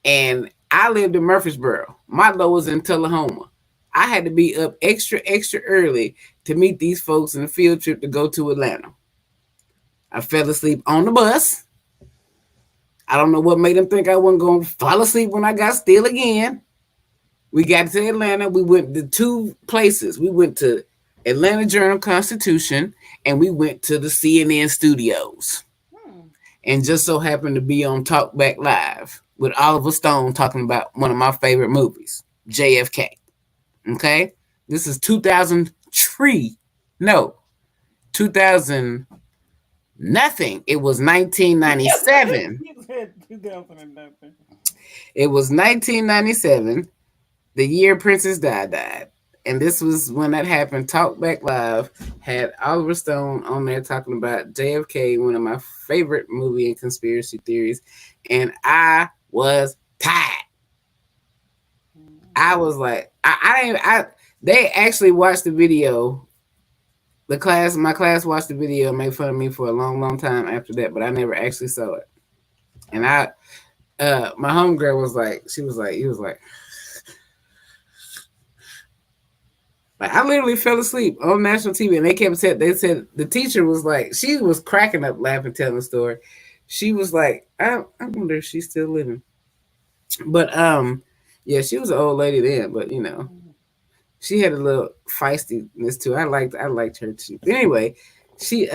and I lived in Murfreesboro. Motlow was in Tullahoma. I had to be up extra early to meet these folks in the field trip to go to Atlanta. I fell asleep on the bus. I don't know what made them think I wasn't going to fall asleep when I got still again. We got to Atlanta. We went to two places. We went to Atlanta Journal Constitution and we went to the CNN studios. Hmm. And just so happened to be on Talkback Live with Oliver Stone talking about one of my favorite movies, JFK. Okay? This is 2003. No, 2000 nothing. It was 1997. You said 2011. It was 1997, the year Princess died. And this was when that happened. Talkback Live had Oliver Stone on there talking about JFK, one of my favorite movie and conspiracy theories. And I was tired. I was like, I didn't, they actually watched the video. My class watched the video and made fun of me for a long time after that, but I never actually saw it. And Oh. my homegirl was like, he was like, I literally fell asleep on national TV, and they said the teacher was like, she was cracking up, laughing, telling the story. She was like, I wonder if she's still living. But yeah, she was an old lady then, but Mhm. she had a little feistiness too. I liked her too. Anyway, she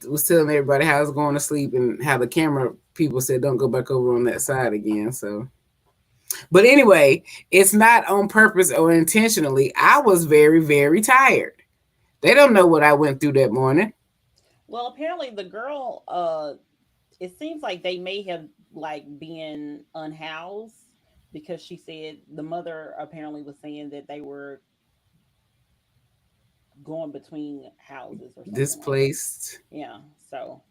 was telling everybody how I was going to sleep and how the camera people said don't go back over on that side again. So But anyway, it's not on purpose or intentionally. I was very, very tired. They don't know what I went through that morning. Well, apparently the girl, it seems like they may have like been unhoused because she said the mother apparently was saying that they were going between houses or something like that. Displaced. Yeah. So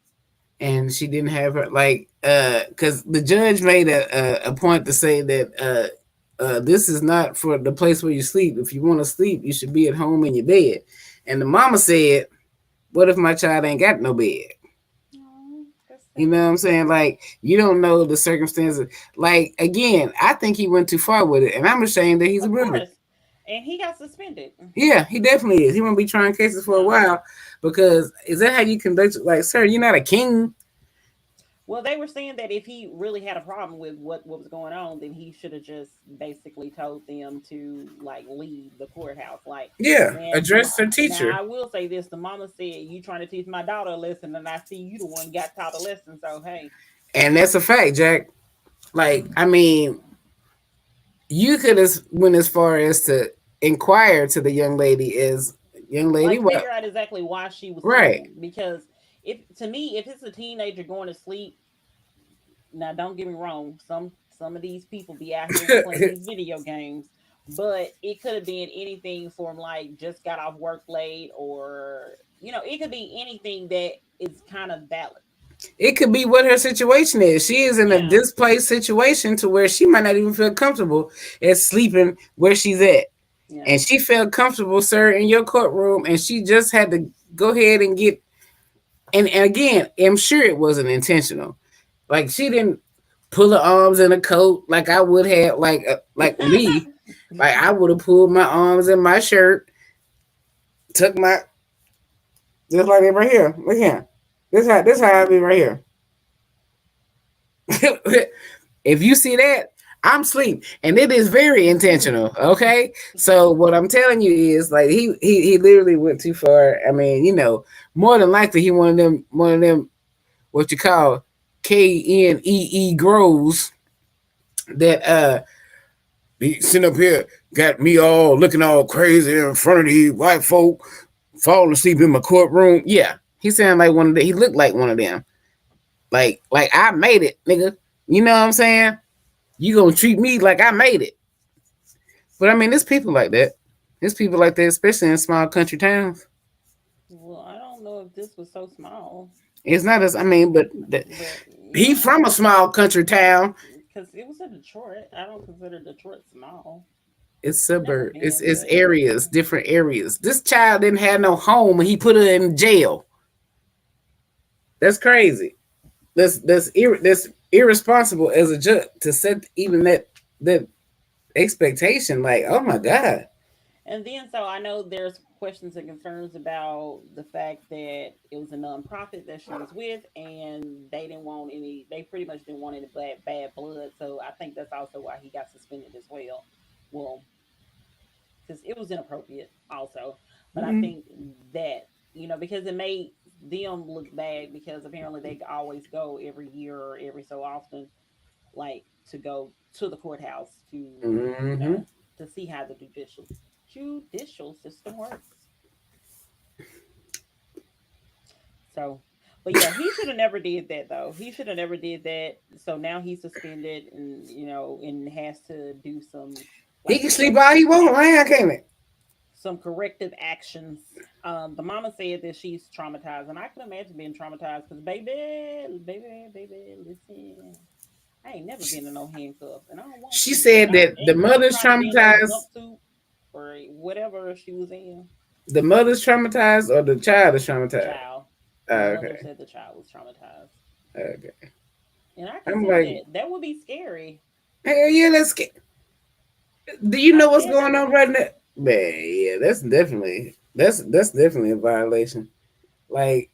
And she didn't have her like because the judge made a point to say that this is not for the place where you sleep. If you want to sleep, you should be at home in your bed. And the mama said, what if my child ain't got no bed? oh, that's You know sad. what I'm saying? Like, you don't know the circumstances. Like, again, I think he went too far with it, and I'm ashamed that he's a Of brother. course. And he got suspended. Yeah, he definitely is. He won't be trying cases for a Yeah. while because is that how you conduct it? Like, sir, you're not a king. Well, they were saying that if he really had a problem with what was going on, then he should have just basically told them to like leave the courthouse. Like, Yeah, and address her now teacher. I will say this: the mama said, "You trying to teach my daughter a lesson, and I see you the one got taught a lesson." So hey, And that's a fact, Jack. Like, I mean, you could have went as far as to inquire to the young lady as young lady, like what? figure out exactly why she was Right. sleeping. Because if to me, if it's a teenager going to sleep, now don't get me wrong, some of these people be out here playing these video games, but it could have been anything from like just got off work late, or it could be anything that is kind of valid. It could be what her situation is. She is in a Yeah, displaced situation to where she might not even feel comfortable as sleeping where she's at. yeah. And she felt comfortable, sir, in your courtroom, and she just had to go ahead and get. And again, I'm sure it wasn't intentional. Like she didn't pull her arms in a coat like I would have, like me. Like I would have pulled my arms in my shirt, took my just like that right here. Look here. This how I be right here. If you see that, I'm asleep, and it is very intentional. Okay, so what I'm telling you is like he literally went too far. I mean, more than likely he one of them what you call KNEE grows that be sitting up here got me all looking all crazy in front of these white folk falling asleep in my courtroom. Yeah, he sounded like one of them. He looked like one of them. Like I made it, nigga. You know what I'm saying? You gonna treat me like I made it. But I mean, there's people like that. There's people like that, especially in small country towns. Well, I don't know if this was so small, It's not as I mean, but but he yeah, from a small country town. because it was in Detroit. I don't consider Detroit small. It's Never suburb. It's been, it's but areas, different areas. This child didn't have no home, and he put her in jail. That's crazy. That's irresponsible as a judge to set even that expectation. Like, oh my god, And then, so I know there's questions and concerns about the fact that it was a nonprofit that she was with, and they didn't want any. They pretty much didn't want any bad blood. So I think that's also why he got suspended as well. Well, because it was inappropriate, also. But I mm-hmm. think that because it made them look bad, because apparently they always go every year or every so often, like to go to the courthouse to Mm-hmm. to see how the judicial system works. So, but yeah, he should have never did that though. He should have never did that. So now he's suspended, and and has to do some He like can sleep all he want. I can't it? corrective actions. The mama said that she's traumatized, and I can imagine being traumatized because baby, listen, I ain't never been in no handcuffs, and I don't want She to. And said I that the ain't never mother's trying to be in no traumatized. jumpsuit or whatever she was in. The mother's traumatized, or the child is The traumatized. child, the mother Okay, said the child was traumatized, okay. and I can I'm see like, that. That would be scary. hell yeah, let's get. Do you I know what's said that going would on be right now? Man, yeah, that's definitely a violation. Like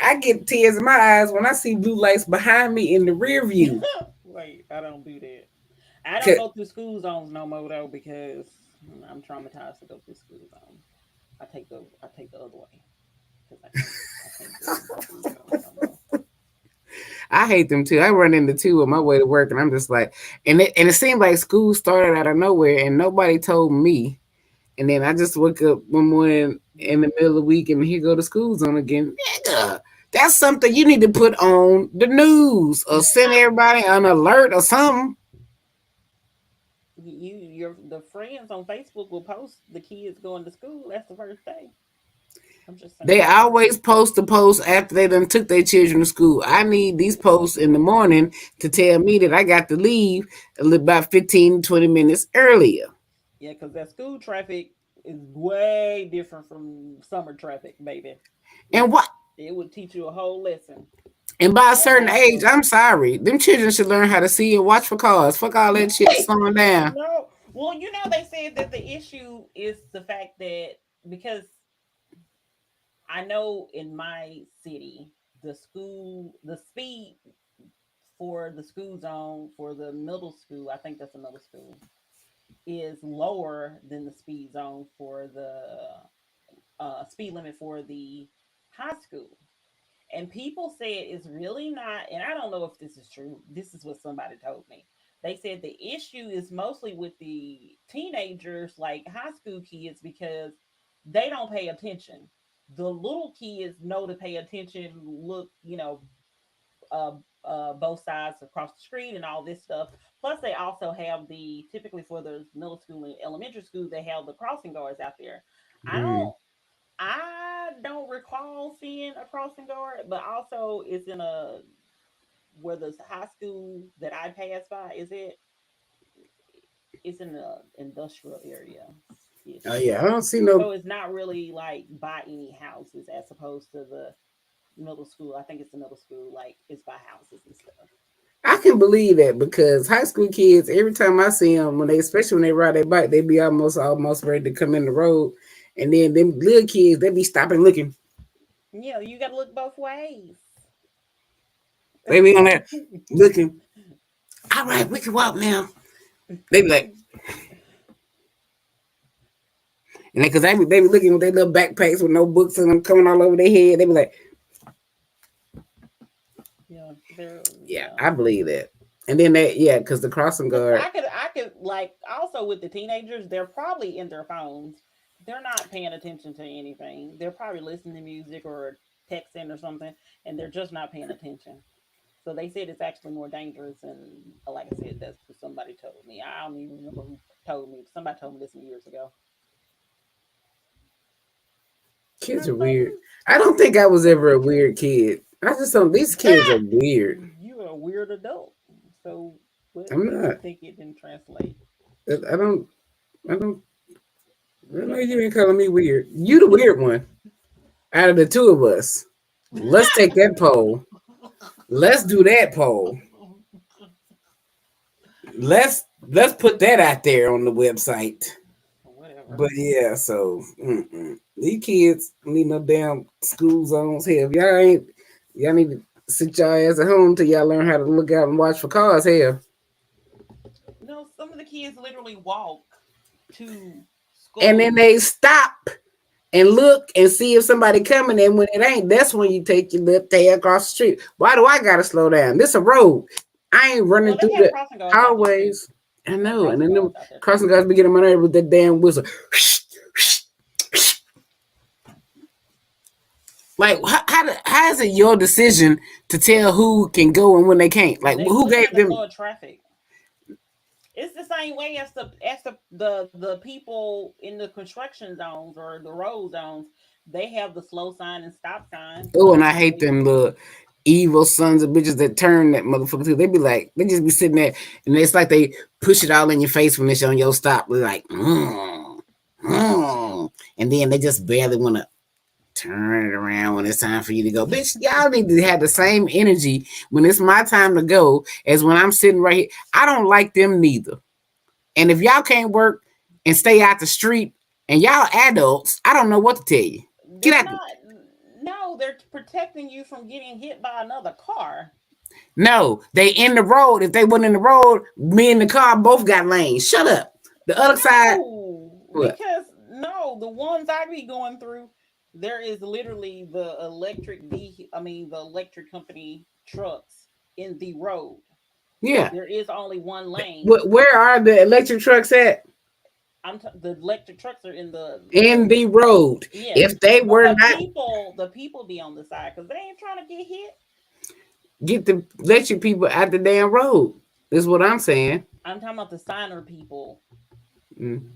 I get tears in my eyes when I see blue lights behind me in the rear view. Wait, I don't do that. I don't 'Cause go through school zones no more though because I'm traumatized to go through school zone. I take the other way because I can't do school zones no more. I hate them too. I run into two on my way to work, and I'm just like, and it seemed like school started out of nowhere, and nobody told me. And then I just woke up one morning in the middle of the week, and here go the school zone again. Nigga, that's something you need to put on the news or send everybody an alert or something. Your the friends on Facebook will post the kids going to school. That's the first day. I'm just They saying. always post the post after they done took their children to school. I need these posts in the morning to tell me that I got to leave about 15, 20 minutes earlier. Yeah, because that school traffic is way different from summer traffic, baby. It And what? it would teach you a whole lesson And by a on certain how to age, go. I'm sorry, them children should learn how to see and watch for cars. Fuck all that shit slowing down. No, well, they said that the issue is the fact that because I know in my city the speed for the school zone for the middle school, I think that's a middle school, is lower than the speed zone for the speed limit for the high school. And people said it's really not, and I don't know if this is true. This is what somebody told me. They said the issue is mostly with the teenagers, like high school kids, because they don't pay attention. The little kids know to pay attention, look, uh, both sides across the street and all this stuff. Plus, they also have typically for the middle school and elementary school, they have the crossing guards out there. I Mm. don't I don't recall seeing a crossing guard, but also it's in a where the high school that I passed by is it. It's in the industrial area Oh ish. yeah, I don't see no. So it's not really like by any houses as opposed to the middle school. I think it's the middle school, like it's by houses and stuff. I can believe that because high school kids, every time I see them, especially when they ride their bike, they be almost ready to come in the road, and then them little kids, they be stopping looking. Yeah, you got to look both ways. They be on there looking. All right, we can walk now. They be like, and because they be looking with their little backpacks with no books in them coming all over their head. They be like, Yeah, they're yeah, yeah. I believe that. And then yeah, because the crossing Because guard. I could like also with the teenagers, they're probably in their phones. They're not paying attention to anything. They're probably listening to music or texting or something, and they're just not paying attention. So they said it's actually more dangerous. And like I said, that's what somebody told me. I don't even remember who told me. Somebody told me this some years ago. And I Kids are thought weird. it was I don't think I was ever probably a true. weird kid. I just don't. These kids are Ah! weird. You're a weird adult. So what I'm makes you not. think it didn't translate? I don't. I don't. I know you ain't calling me weird. You the weird one out of the two of us. Let's take that poll. Let's do that poll. Let's put that out there on the website. Whatever. But yeah, so these kids need no damn school zones here. If y'all ain't, y'all need to sit y'all ass at home till y'all learn how to look out and watch for cars here. No, some of the kids literally walk to And then school. they stop and look and see if somebody coming. And when it ain't, that's when you take your left tail across the street. Why do I gotta slow down? This a road. I ain't Well, running they through have the crossing guards out there too. highways. I They have know. And crossing then them guards out there too. crossing guards be getting my nerve with that damn whistle. Like, how is it your decision to tell who can go and when they can't? Like, They who looking gave at the them? flow of traffic. It's the same way as the people in the construction zones or the road zones. They have the slow sign and stop sign. Oh, and I So hate they them little evil sons of bitches that turn that motherfucker too. They be like, they just be sitting there, and it's like they push it all in your face when it's on your stop. They're like, and then they just barely want to turn it around when it's time for you to go. Bitch, y'all need to have the same energy when it's my time to go as when I'm sitting right here. I don't like them neither. And if y'all can't work and stay out the street and y'all adults, I don't know what to tell you. Get they're out. not. No, they're protecting you from getting hit by another car. No, they in the road. If they weren't in the road, me and the car both got lanes. Shut up. The other side, No, what? because no, the ones I be going through, there is literally the electric vehicle. I mean, the electric company trucks. in the road. Yeah. There is only one lane. Where are the electric trucks at? The electric trucks are in In the the road. yes, If they but were not the people be on the side because they ain't trying to get hit. get the electric people out the damn road, is what I'm saying. I'm talking about the signer people, Mm,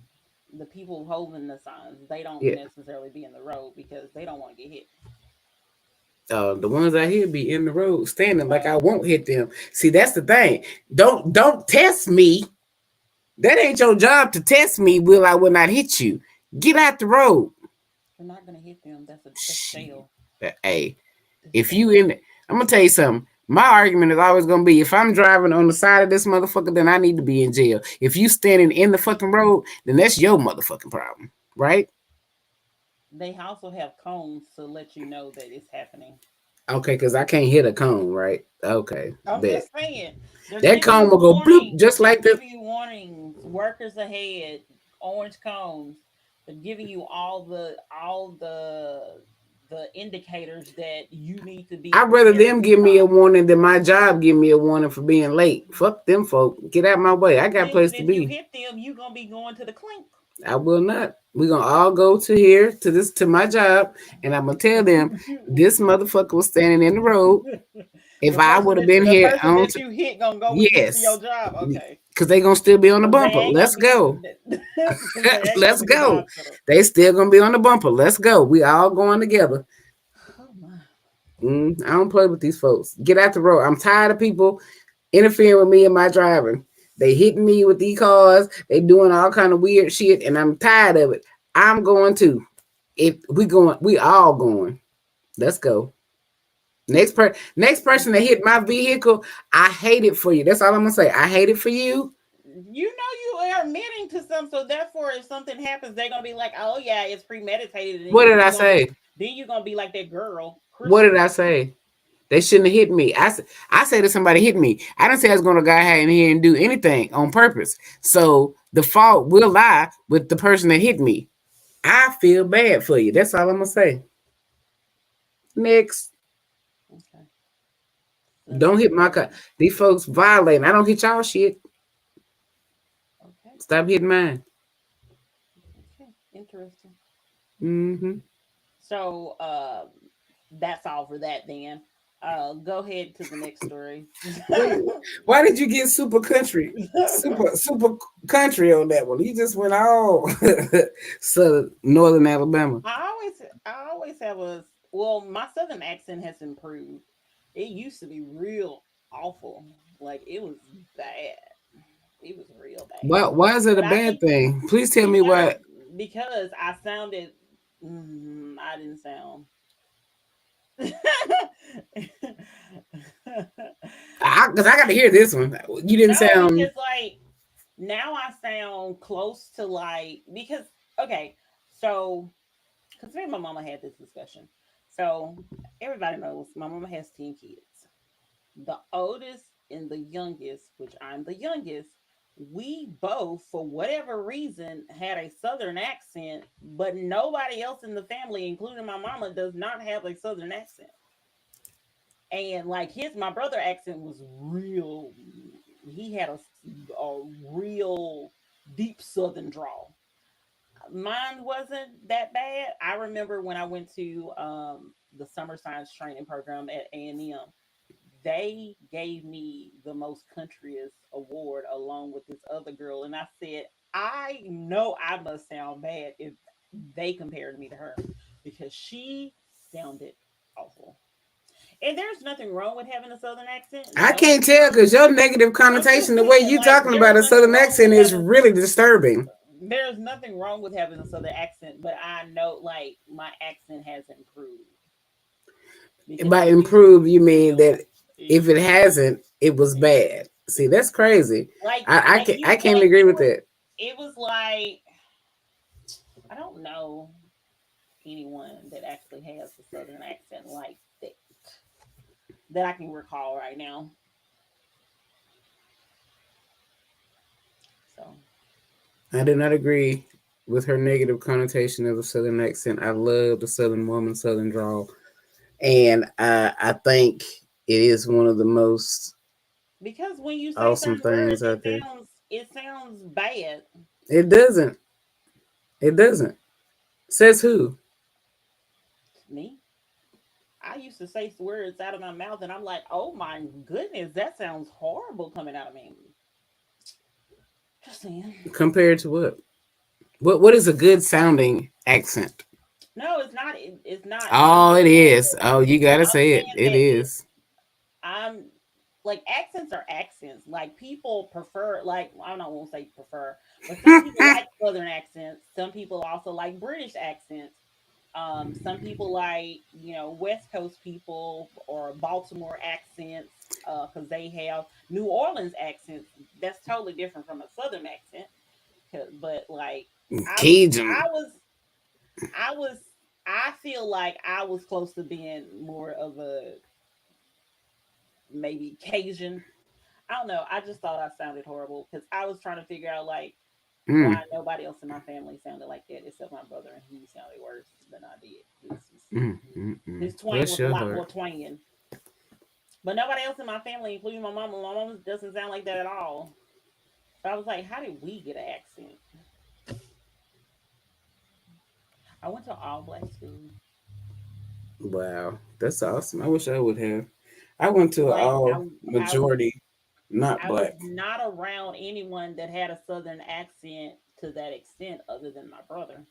the people holding the signs. They don't yeah. necessarily be in the road because they don't want to get hit. The ones out here be in the road standing like I Oh, won't hit them. See, that's the thing. Don't test me. That ain't your job to test me. Will not hit you? Get out the road. you're not gonna hit them. That's Shit. jail. Hey, That's if you jail. in, I'm gonna tell you something. My argument is always gonna be if I'm driving on the side of this motherfucker, then I need to be in jail. If you standing in the fucking road, then that's your motherfucking problem, right? They also have cones to let you know that it's happening. Okay, because I can't hit a cone, right? Okay, I'm bet just saying, they're that giving cone you will go bloop warnings. just They're like this. giving you warnings. Workers ahead, orange cones. They're giving you all the indicators that you need to be I'd rather prepared them to give me a stop. warning than my job give me a warning for being late. Fuck them folk. Get out my way. I got a Yeah, place but to if you be. hit them, you gonna be going to the clink. I will not. We're gonna all go to here to my job, and I'm gonna tell them this motherfucker was standing in the road. If I would have been The here person on, that you hit gonna go with you to your yes, job. Okay, because they gonna still be on the because they bumper. ain't gonna Let's be go. because they ain't gonna Let's be to the go. hospital. They still gonna be on the bumper. Let's go. We all going together. Oh my. I don't play with these folks. Get out the road. I'm tired of people interfering with me and my driving. They hitting me with these cars. They doing all kind of weird shit, and I'm tired of it. I'm going to. If we going, we all going. Let's go. Next person that hit my vehicle, I hate it for you. That's all I'm gonna say. I hate it for you. You know you are admitting to some, so therefore, if something happens, they're gonna be like, "Oh yeah, it's premeditated," and What did I say? then you're gonna be like that girl, What did Crystal. I say? They shouldn't have hit me. I said that somebody hit me. I didn't say I was going to go ahead in here and do anything on purpose. So the fault will lie with the person that hit me. I feel bad for you. That's all I'm gonna say. Next, Okay, don't hit sensitive my car. person. These folks violating. I don't hit y'all shit. Okay, Stop hitting mine. okay, interesting. Hmm. So, that's all for that. Then, go ahead to the next story. Wait, why did you get super country? Super country on that one. You just went all southern northern Alabama. I always have a well, my southern accent has improved. It used to be real awful. Like it was bad. It was real bad. Why is it a But I bad think thing? Please tell me because why. because I sounded I didn't sound Because I got to hear this one. You didn't no, sound. because like now I sound close to like because okay, so because me and my mama had this discussion. So everybody knows my mama has 10 kids. The oldest and the youngest, which I'm the youngest, we both, for whatever reason, had a southern accent, but nobody else in the family, including my mama, does not have a southern accent. And like my brother accent was real. He had a real deep southern drawl. Mine wasn't that bad. I remember when I went to the summer science training program at A&M, they gave me the most countryest award along with this other girl. And I said, I know I must sound bad if they compared me to her because she sounded awful. And there's nothing wrong with having a southern accent. I Don't can't get me tell wrong. because your negative I'm just connotation, the way saying, you like, talking about a southern accent, is really disturbing. there's nothing wrong with having a southern accent, but I know like my accent has improved because By it used to improve, be you mean real. that It if used it to be hasn't, it was bad. See, that's crazy. like you I can't like agree with that. it was like I don't know anyone that actually has a southern accent like that I can recall right now. So I do not agree with her negative connotation of the southern accent. I love the southern woman, southern drawl, and I think It is one of the most Because when you say awesome certain words, things out there. it sounds bad. It doesn't. It doesn't. Says who? Me, I used to say words out of my mouth, and I'm like, oh my goodness, that sounds horrible coming out of me. Just saying. Compared to what? What is a good sounding accent? No, it's not. It's not. I'm Oh, just it saying is. that. Oh, you gotta I'm say it. saying It that is. I'm like accents are accents. Like people prefer, like I don't want to say prefer, but some people like Southern accents. Some people also like British accents. Some people like West Coast people or Baltimore accents because they have New Orleans accents. That's totally different from a Southern accent. But like I was, Cajun. I was, I was, I feel like I was close to being more of a maybe Cajun. I don't know. I just thought I sounded horrible because I was trying to figure out like why Mm, nobody else in my family sounded like that except my brother, and he sounded worse than I did. His twang Bless was a your lot heart. more twanging. But nobody else in my family, including my mom doesn't sound like that at all. So I was like, how did we get an accent? I went to all black school. Wow, that's awesome. I wish I would have. I went to an Like all I majority, not I was black. not around anyone that had a southern accent to that extent other than my brother.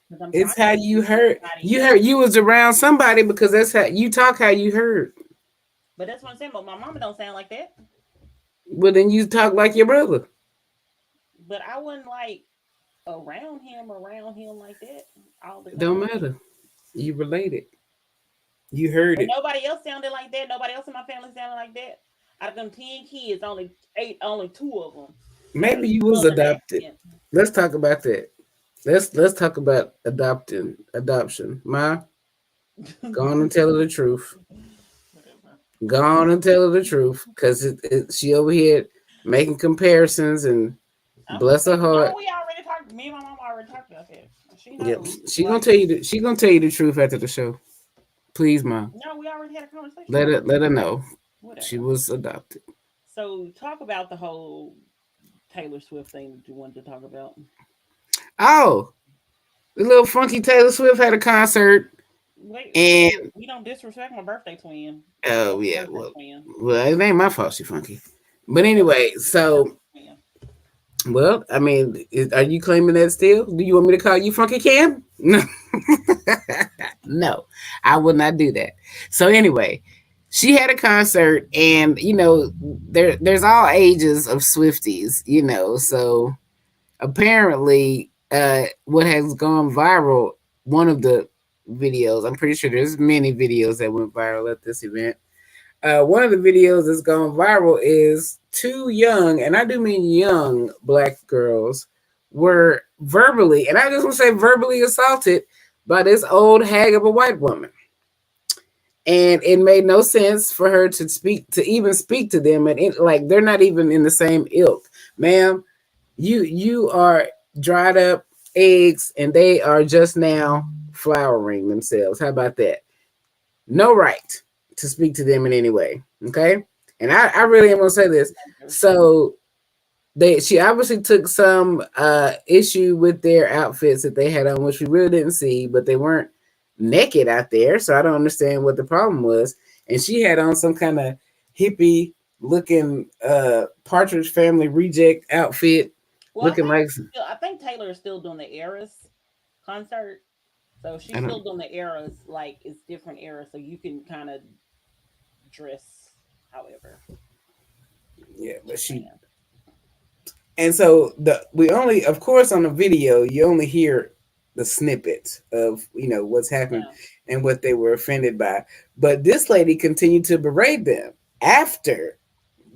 Because I'm trying It's to how think you if heard. anybody You else. heard you was around somebody because that's how you talk. How you heard. But that's what I'm saying. But my mama don't sound like that. Well, then you talk like your brother. But I wasn't like around him like that all the It don't time. matter. You related. You heard But it. nobody else sounded like that. Nobody else in my family sounded like that. Out of them 10 kids, only two of them had a Maybe you was southern adopted. accent. Let's talk about that. Let's talk about adoption. Ma, go on and tell her the truth. Whatever. Go on and tell her the truth, cause she over here making comparisons and I'm just bless her saying. No, heart. we already talked. Me and my mom already talked about that. She Yep, knows. she gonna Like, tell you. She gonna tell you the truth after the show. Please, ma, no, we already had a conversation let about her it. let her know she Whatever. was adopted. So, talk about the whole Taylor Swift thing that you wanted to talk about. Oh, the little funky Taylor Swift had a concert, Wait, and we don't disrespect my birthday twin. oh Happy yeah, birthday, twin. well, it ain't my fault she funky. But Happy, anyway, happy so twin. well, I mean, are you claiming that still? Do you want me to call you Funky Cam? No, no, I will not do that. So anyway, she had a concert, and there's all ages of Swifties, So apparently, what has gone viral, one of the videos, I'm pretty sure there's many videos that went viral at this event. One of the videos that's gone viral is two young, and I do mean young, black girls were verbally, and I just want to say verbally assaulted by this old hag of a white woman. And it made no sense for her to even speak to them, and like they're not even in the same ilk, ma'am. You are dried up eggs, and they are just now flowering themselves. How about that? No right to speak to them in any way. Okay. And I really am gonna say this. So she obviously took some issue with their outfits that they had on, which we really didn't see, but they weren't naked out there. So I don't understand what the problem was. And she had on some kind of hippie looking Partridge Family reject outfit, Well, looking like I think Taylor is still doing the Eras concert, so I she's still don't doing the Eras. Like it's different eras, so you can kind of dress however. yeah, but Just she saying. and so we only, of course, on the video you only hear the snippets of what's happened Yeah. and what they were offended by. But this lady continued to berate them after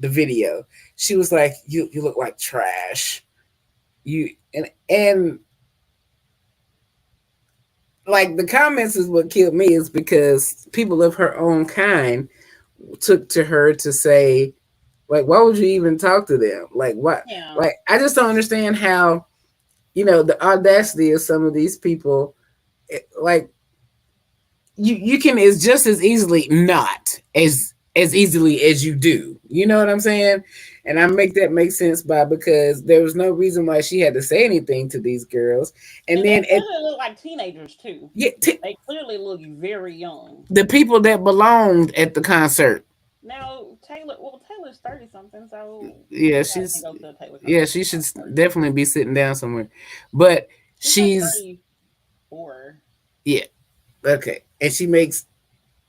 the video. She was like, "You look like trash." You and like the comments is what killed me is because people of her own kind took to her to say, like, why would you even talk to them? Like, what? Yeah. Like, I just don't understand how the audacity of some of these people, like you can is just as easily not as easily as you do. You know what I'm saying? And I make that make sense by because there was no reason why she had to say anything to these girls. And And they then at clearly look like teenagers too. yeah, They clearly look very young. the people that belonged at the concert. Now Taylor's 30 something, so Yeah, anybody can she's go to a Taylor yeah, concert she at should 30. definitely be sitting down somewhere. But She's like she's 34. yeah, okay. And she makes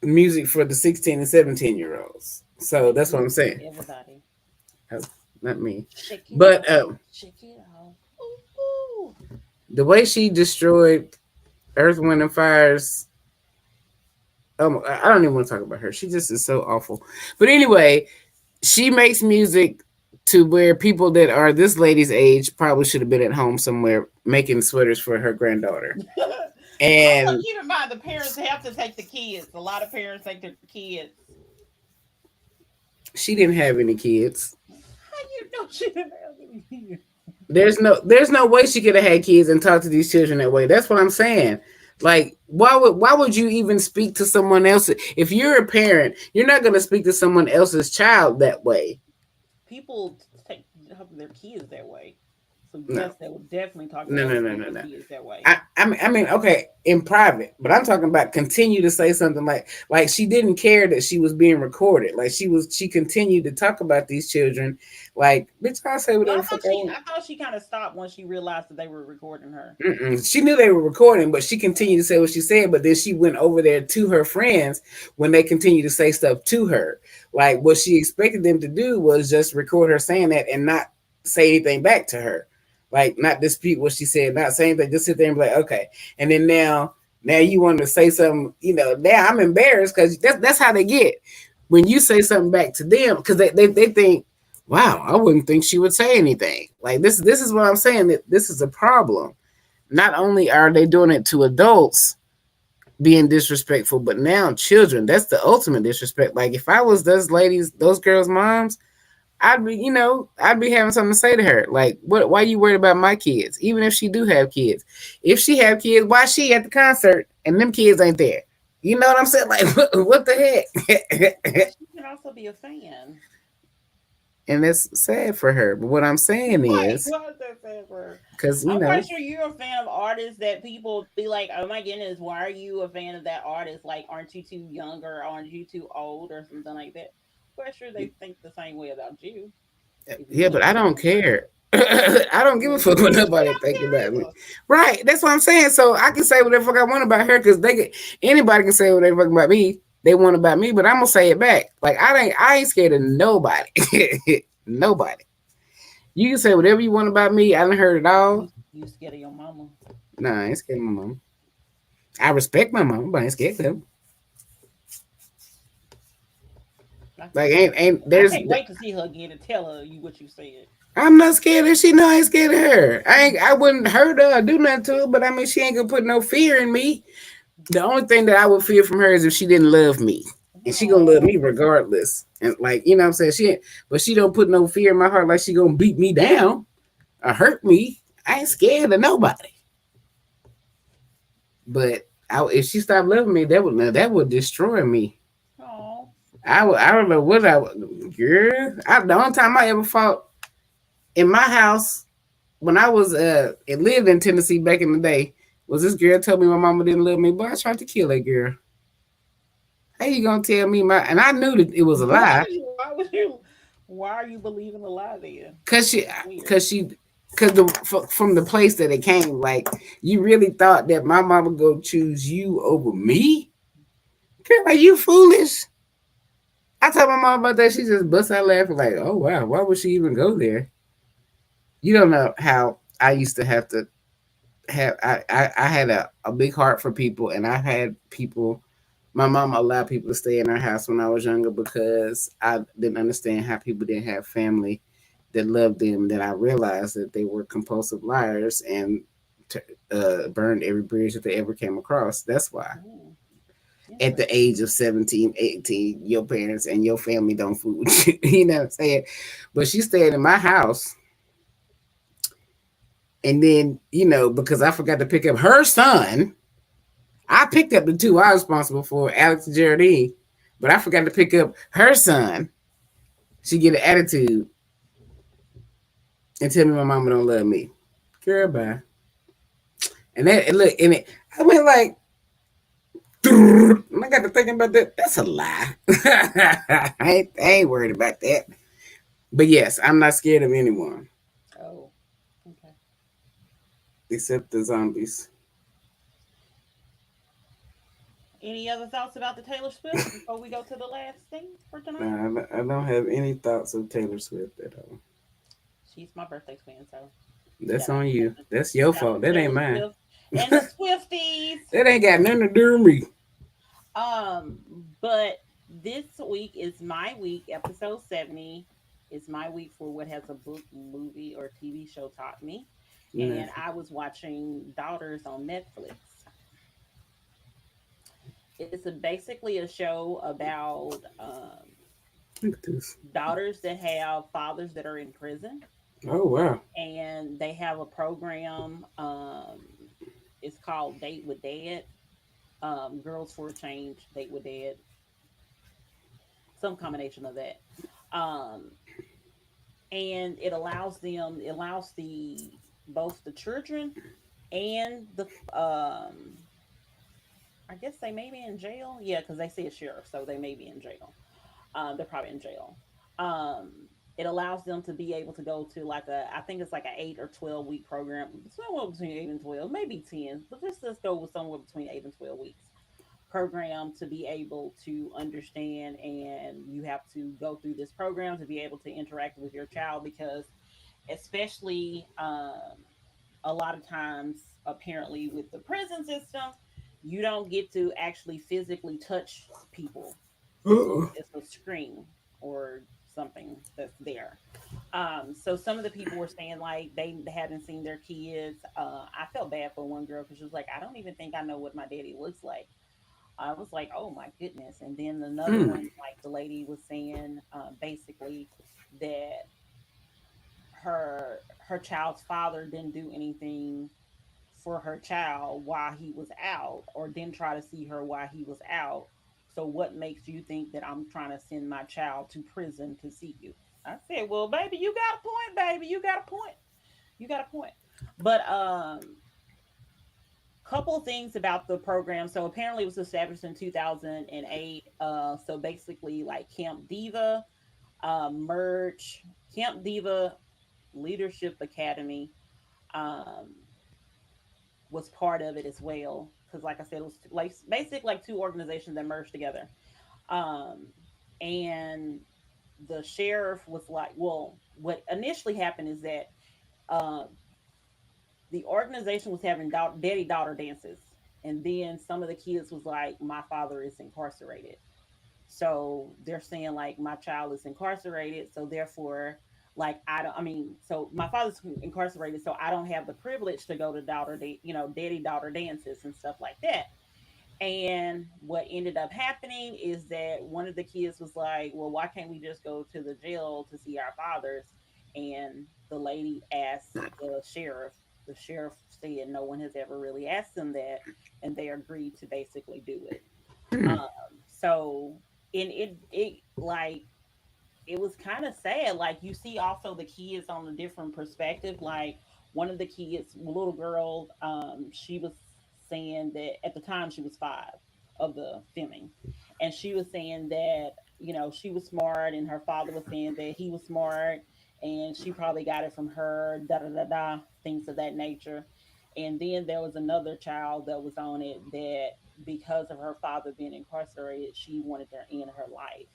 music for the 16 and 17-year olds. So Make that's what I'm music for saying. everybody. Uh, Not me. Shake it But off. Shake it off. Ooh, ooh. the way she destroyed Earth, Wind, and Fire's. I don't even want to talk about her. She just is so awful. But anyway, she makes music to where people that are this lady's age probably should have been at home somewhere making sweaters for her granddaughter. Also, And keep in mind the parents have to take the kids. A lot of parents take their kids. she didn't have any kids. How you know she didn't have any kids? There's no way she could have had kids and talk to these children that way. That's what I'm saying. Like, why would you even speak to someone else? If you're a parent, you're not gonna speak to someone else's child that way. People take their kids that way. So No. yes, they will definitely talk to No, other no, no, no, people's no. kids that way. I mean, okay, in private, but I'm talking about continue to say something like she didn't care that she was being recorded. Like she continued to talk about these children. Like, bitch, I say Well, whatever the fuck I want. I thought she kind of stopped once she realized that they were recording her. Mm-mm. She knew they were recording, but she continued to say what she said. But then she went over there to her friends when they continued to say stuff to her. Like what she expected them to do was just record her saying that and not say anything back to her. Like not dispute what she said, not say anything, just sit there and be like, okay. And then now you want to say something, now I'm embarrassed because that's how they get. When you say something back to them, because they think, wow, I wouldn't think she would say anything. Like this is what I'm saying, that this is a problem. Not only are they doing it to adults being disrespectful, but now children, that's the ultimate disrespect. Like if I was those ladies, those girls' moms, I'd be having something to say to her. Like, why are you worried about my kids? Even if she do have kids. If she have kids, why she at the concert and them kids ain't there? You know what I'm saying? Like, what the But heck? she can also be a fan. And that's sad for her. But what I'm saying Why? is, Why is that sad for her? because, I'm quite sure you're a fan of artists that people be like, "Oh my goodness, why are you a fan of that artist? Like, aren't you too young or aren't you too old or something like that?" Quite sure they think the same way about you. If you yeah, but love I them don't that much. care. I don't give a fuck what She nobody don't think care about me. either. Right. That's what I'm saying. So I can say whatever fuck I want about her because anybody can say whatever fuck about me. They want about me, but I'm gonna say it back. Like I ain't scared of nobody. Nobody. You can say whatever you want about me. I done heard it all. You scared of your mama? Nah, I ain't scared of my mom. I respect my mom, but I ain't scared of them. I Like can't. ain't I there's can't wait to see her again and tell her you what you said. I'm not scared of. She know I ain't scared of her. I wouldn't hurt her or do nothing to her, but I mean she ain't gonna put no fear in me. The only thing that I would fear from her is if she didn't love me. And she gonna love Oh, me regardless. And like, you know what I'm saying? But she don't put no fear in my heart like she gonna beat me down or hurt me. I ain't scared of nobody. But if she stopped loving me, that would destroy me. oh, I don't know what I would, girl. The only time I ever fought in my house when I was it lived in Tennessee back in the day was this girl told me my mama didn't love me, but I tried to kill that girl. How you gonna tell me my? And I knew that it was a lie, why are you believing the lie then? cause she, That's weird. cause she, cause from the place that it came. Like you really thought that my mama go choose you over me? Girl, are you foolish? I told my mom about that. She just bust out laughing, like, "Oh wow, why would she even go there?" You don't know how I used to have to have. I had a big heart for people, and I had people. My mom allowed people to stay in our house when I was younger because I didn't understand how people didn't have family that loved them. That I realized that they were compulsive liars and burned every bridge that they ever came across. That's why. Ooh, At the interesting. age of 17, 18, your parents and your family don't fool with you. You know what I'm saying? But she stayed in my house. And then, because I forgot to pick up her son, I picked up the two I was responsible for, Alex and Geraldine, but I forgot to pick up her son. She get an attitude and tell me my mama don't love me. Girl, bye. And that and look, and it, I went like, and I got to thinking about that. That's a lie. I ain't worried about that. But yes, I'm not scared of anyone Oh, okay. except the zombies. Any other thoughts about the Taylor Swift before we go to the last thing for tonight? I don't have any thoughts of Taylor Swift at all. She's my birthday twin, so That's shout out on to you. Taylor. That's your Shout out fault. to That ain't Taylor mine. Swift and the Swifties. That ain't got nothing to do with me. But this week is my week. Episode 70 is my week for what has a book, movie, or TV show taught me. And Nothing. I was watching Daughters on Netflix. It's basically a show about Look at this. daughters that have fathers that are in prison, Oh wow. and they have a program. It's called Date with Dad. Girls for a Change, Date with Dad, some combination of that. Um, and it allows the both the children and the I guess they may be in jail. Yeah, because they see a sheriff, so they may be in jail. They're probably in jail. It allows them to be able to go to like I think it's like an 8 or 12 week program, somewhere between 8 and 12, maybe 10, but let's go with somewhere between 8 and 12 weeks program to be able to understand, and you have to go through this program to be able to interact with your child because especially a lot of times apparently with the prison system you don't get to actually physically touch people. Uh-uh. It's a screen or something that's there. So some of the people were saying like they hadn't seen their kids. I felt bad for one girl because she was like, I don't even think I know what my daddy looks like. I was like, oh my goodness. And then another Mm. one, like the lady was saying basically that her child's father didn't do anything for her child while he was out or didn't try to see her while he was out. So what makes you think that I'm trying to send my child to prison to see you? I said, well, baby, you got a point, baby. You got a point. You got a point. But couple things about the program. So apparently it was established in 2008. So basically like Camp Diva, Merge, Camp Diva Leadership Academy um, was part of it as well. Because like I said, it was like basically like two organizations that merged together. Um, and the sheriff was like, well, what initially happened is that uh, the organization was having daddy daughter dances, and then some of the kids was like, my father is incarcerated, so they're saying like my child is incarcerated, so therefore like I don't, I mean, so my father's incarcerated, so I don't have the privilege to go to daddy daughter dances and stuff like that. And what ended up happening is that one of the kids was like, well, why can't we just go to the jail to see our fathers? And the lady asked the sheriff said no one has ever really asked them that, and they agreed to basically do it. Mm. So and it like it was kind of sad. Like you see also the kids on a different perspective. Like one of the kids, little girl, she was saying that at the time she was 5 of the filming, and she was saying that she was smart, and her father was saying that he was smart, and she probably got it from her, da da da da, things of that nature. And then there was another child that was on it that because of her father being incarcerated, she wanted to end her life.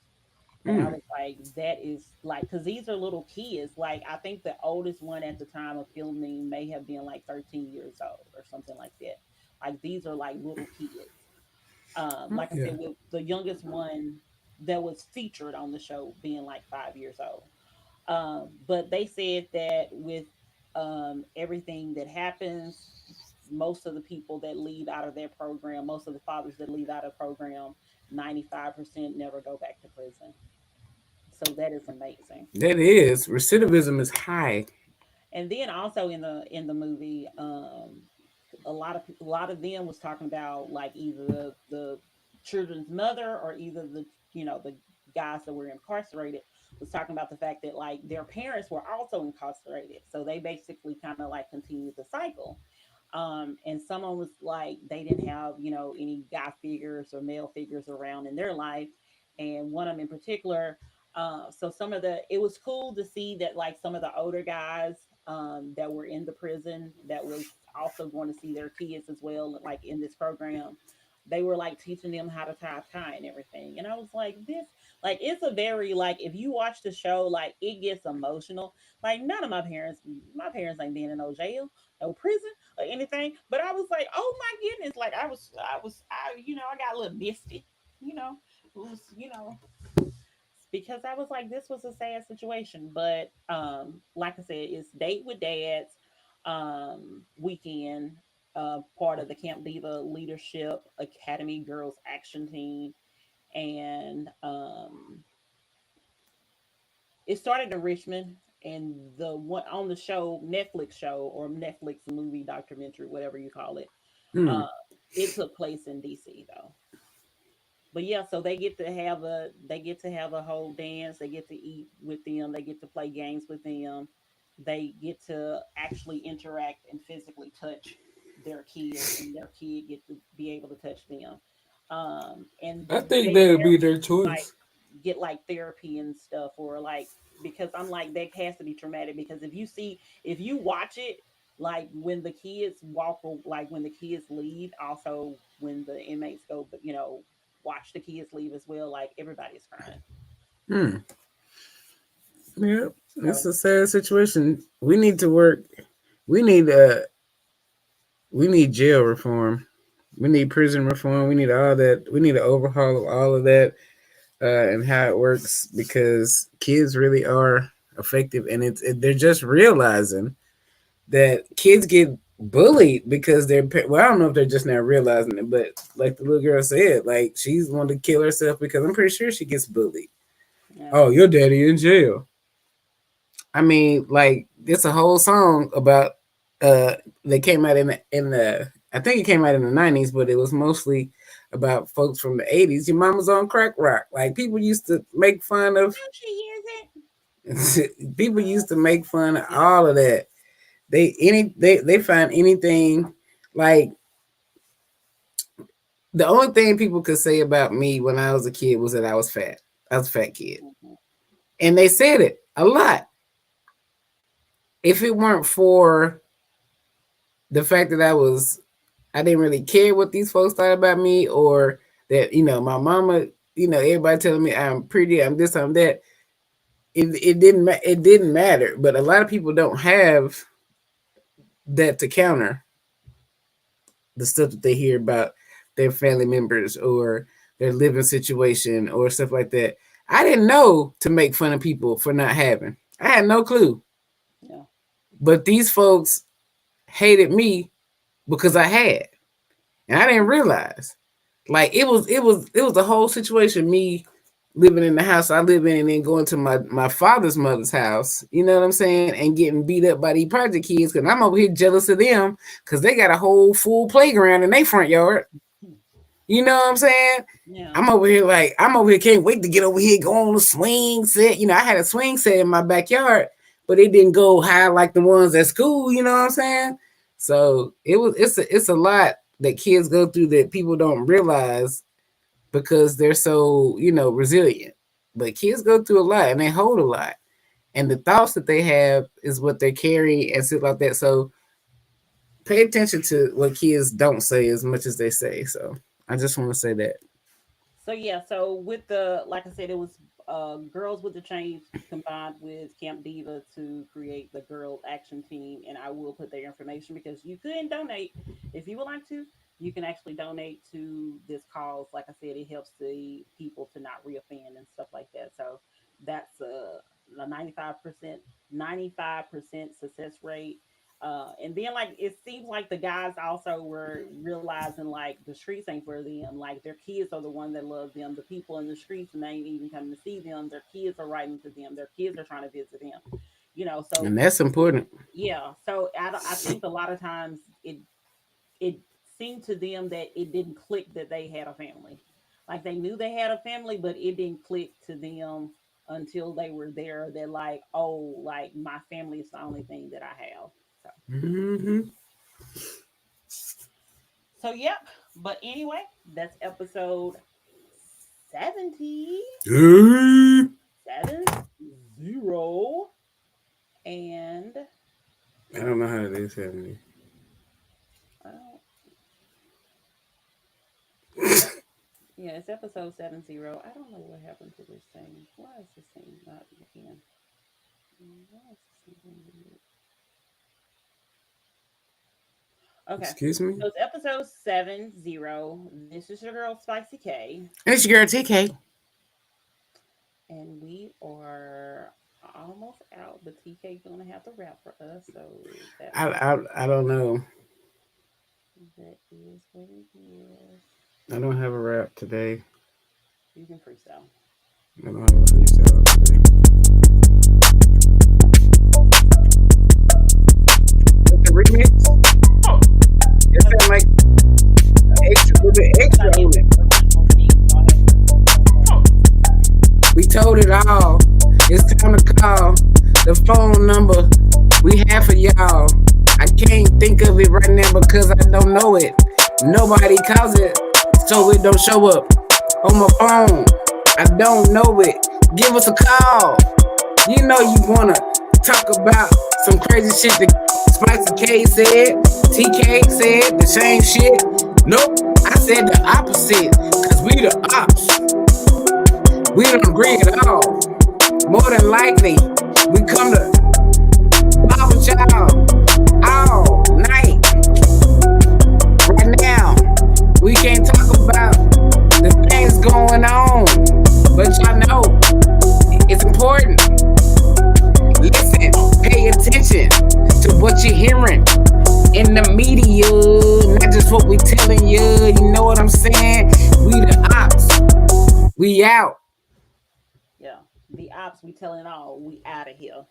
And I Mm. was like, that is like, because these are little kids. Like, I think the oldest one at the time of filming may have been like 13 years old or something like that. Like, these are like little kids. Like I Yeah. said, with the youngest one that was featured on the show being like 5 years old. But they said that with everything that happens, most of the people that leave out of their program, most of the fathers that leave out of program, 95% never go back to prison. So that is amazing. That is recidivism is high. And then also in the movie, a lot of them was talking about like either the children's mother or either the the guys that were incarcerated was talking about the fact that like their parents were also incarcerated, so they basically kind of like continued the cycle. And someone was like they didn't have any guy figures or male figures around in their life, and one of them in particular. So some of the it was cool to see that like some of the older guys that were in the prison that was also going to see their kids as well, like in this program. They were like teaching them how to tie a tie and everything. And I was like, this, like, it's a very, like, if you watch the show, like, it gets emotional. Like, none of my parents ain't been in no jail, no prison or anything. But I was like, oh my goodness. Like, I got a little misty, you know, it was, because I was like, this was a sad situation. But like I said, it's Date with Dads weekend, part of the Camp Diva Leadership Academy Girls Action Team. And it started in Richmond, and the one on the show, Netflix show or Netflix movie documentary, whatever you call it, Hmm. uh, it took place in DC though. But yeah, so they get to have a whole dance. They get to eat with them. They get to play games with them. They get to actually interact and physically touch their kid, and their kid get to be able to touch them. And I think they that'd be barely their like choice. get like therapy and stuff, or like because I'm like that has to be traumatic because if you watch it like when the kids like when the kids leave, also when the inmates go, but watch the kids leave as well, like everybody's crying. Hmm. Yeah, it's So a sad situation. We need to work. We need we need jail reform. We need prison reform. We need all that. We need an overhaul of all of that and how it works because kids really are effective, and they're just realizing that kids get bullied because well, I don't know if they're just now realizing it, but like the little girl said, like she's wanted to kill herself because I'm pretty sure she gets bullied. yeah. Oh, your daddy in jail. I mean, like it's a whole song about they came out in the I think it came out in the 90s, but it was mostly about folks from the 80s. Your mama's on crack rock. Like people used to make fun of No, she isn't. people used to make fun of Yeah. all of that. They find anything like the only thing people could say about me when I was a kid was that I was fat. I was a fat kid. Mhm. And they said it a lot. If it weren't for the fact that I didn't really care what these folks thought about me or that, my mama, everybody telling me I'm pretty, I'm this, I'm that. It didn't matter. But a lot of people don't have that to counter the stuff that they hear about their family members or their living situation or stuff like that. I didn't know to make fun of people for not having. I had no clue. Yeah. But these folks hated me because I had. And I didn't realize. Like it was the whole situation, me living in the house I live in and then going to my father's mother's house, you know what I'm saying, and getting beat up by these project kids because I'm over here jealous of them because they got a whole full playground in their front yard. You know what I'm saying? Yeah. I'm over here can't wait to get over here, go on the swing set. I had a swing set in my backyard, but it didn't go high like the ones at school, you know what I'm saying? So it's a lot that kids go through that people don't realize because they're so, resilient. But kids go through a lot and they hold a lot. And the thoughts that they have is what they carry and stuff like that. So pay attention to what kids don't say as much as they say. So I just want to say that. So yeah, so with the like I said, it was Girls with the Change combined with Camp Diva to create the Girls Action Team, and I will put their information because you can donate if you would like to. You can actually donate to this cause. Like I said, it helps the people to not reoffend and stuff like that. So that's a 95% success rate. And then like it seems like the guys also were realizing like the streets ain't for them. Like their kids are the one that love them. The people in the streets and they ain't even coming to see them. Their kids are writing to them. Their kids are trying to visit them. So And that's important. yeah. So I think a lot of times it seemed to them that it didn't click that they had a family. Like they knew they had a family, but it didn't click to them until they were there. They're like, oh, like my family is the only thing that I have. So, Mm-hmm. so yep. But anyway, that's episode 70, I 70. And don't know how it is happening. I don't, yeah, it's episode 70. I don't know what happened to this thing. Why is this thing not again? Why is this thing weird? Okay. Excuse me? So it's episode 70. This is your girl Spicy K. And it's your girl TK. And we are almost out, but TK gonna have to rap for us. So that I don't know. that is what it is. I don't have a rap today. You can freestyle. I don't have a freestyle today. With the remix, it sound like extra with the extra on it. We told it all. It's time to call the phone number we have for y'all. I can't think of it right now because I don't know it. Nobody calls it, so it don't show up on my phone. I don't know it. Give us a call. You know you wanna talk about some crazy shit that Spicy K said, TK said the same shit. Nope, I said the opposite, cause we the ops. We don't agree at all. More than likely, we come to bother y'all all night. Right now, we can't talk about the things going on, but y'all know it's important. Listen, pay attention to what you're hearing in the media, not just what we telling you. You know what I'm saying? We the ops. We out. Yeah, the ops. We telling all. We out of here.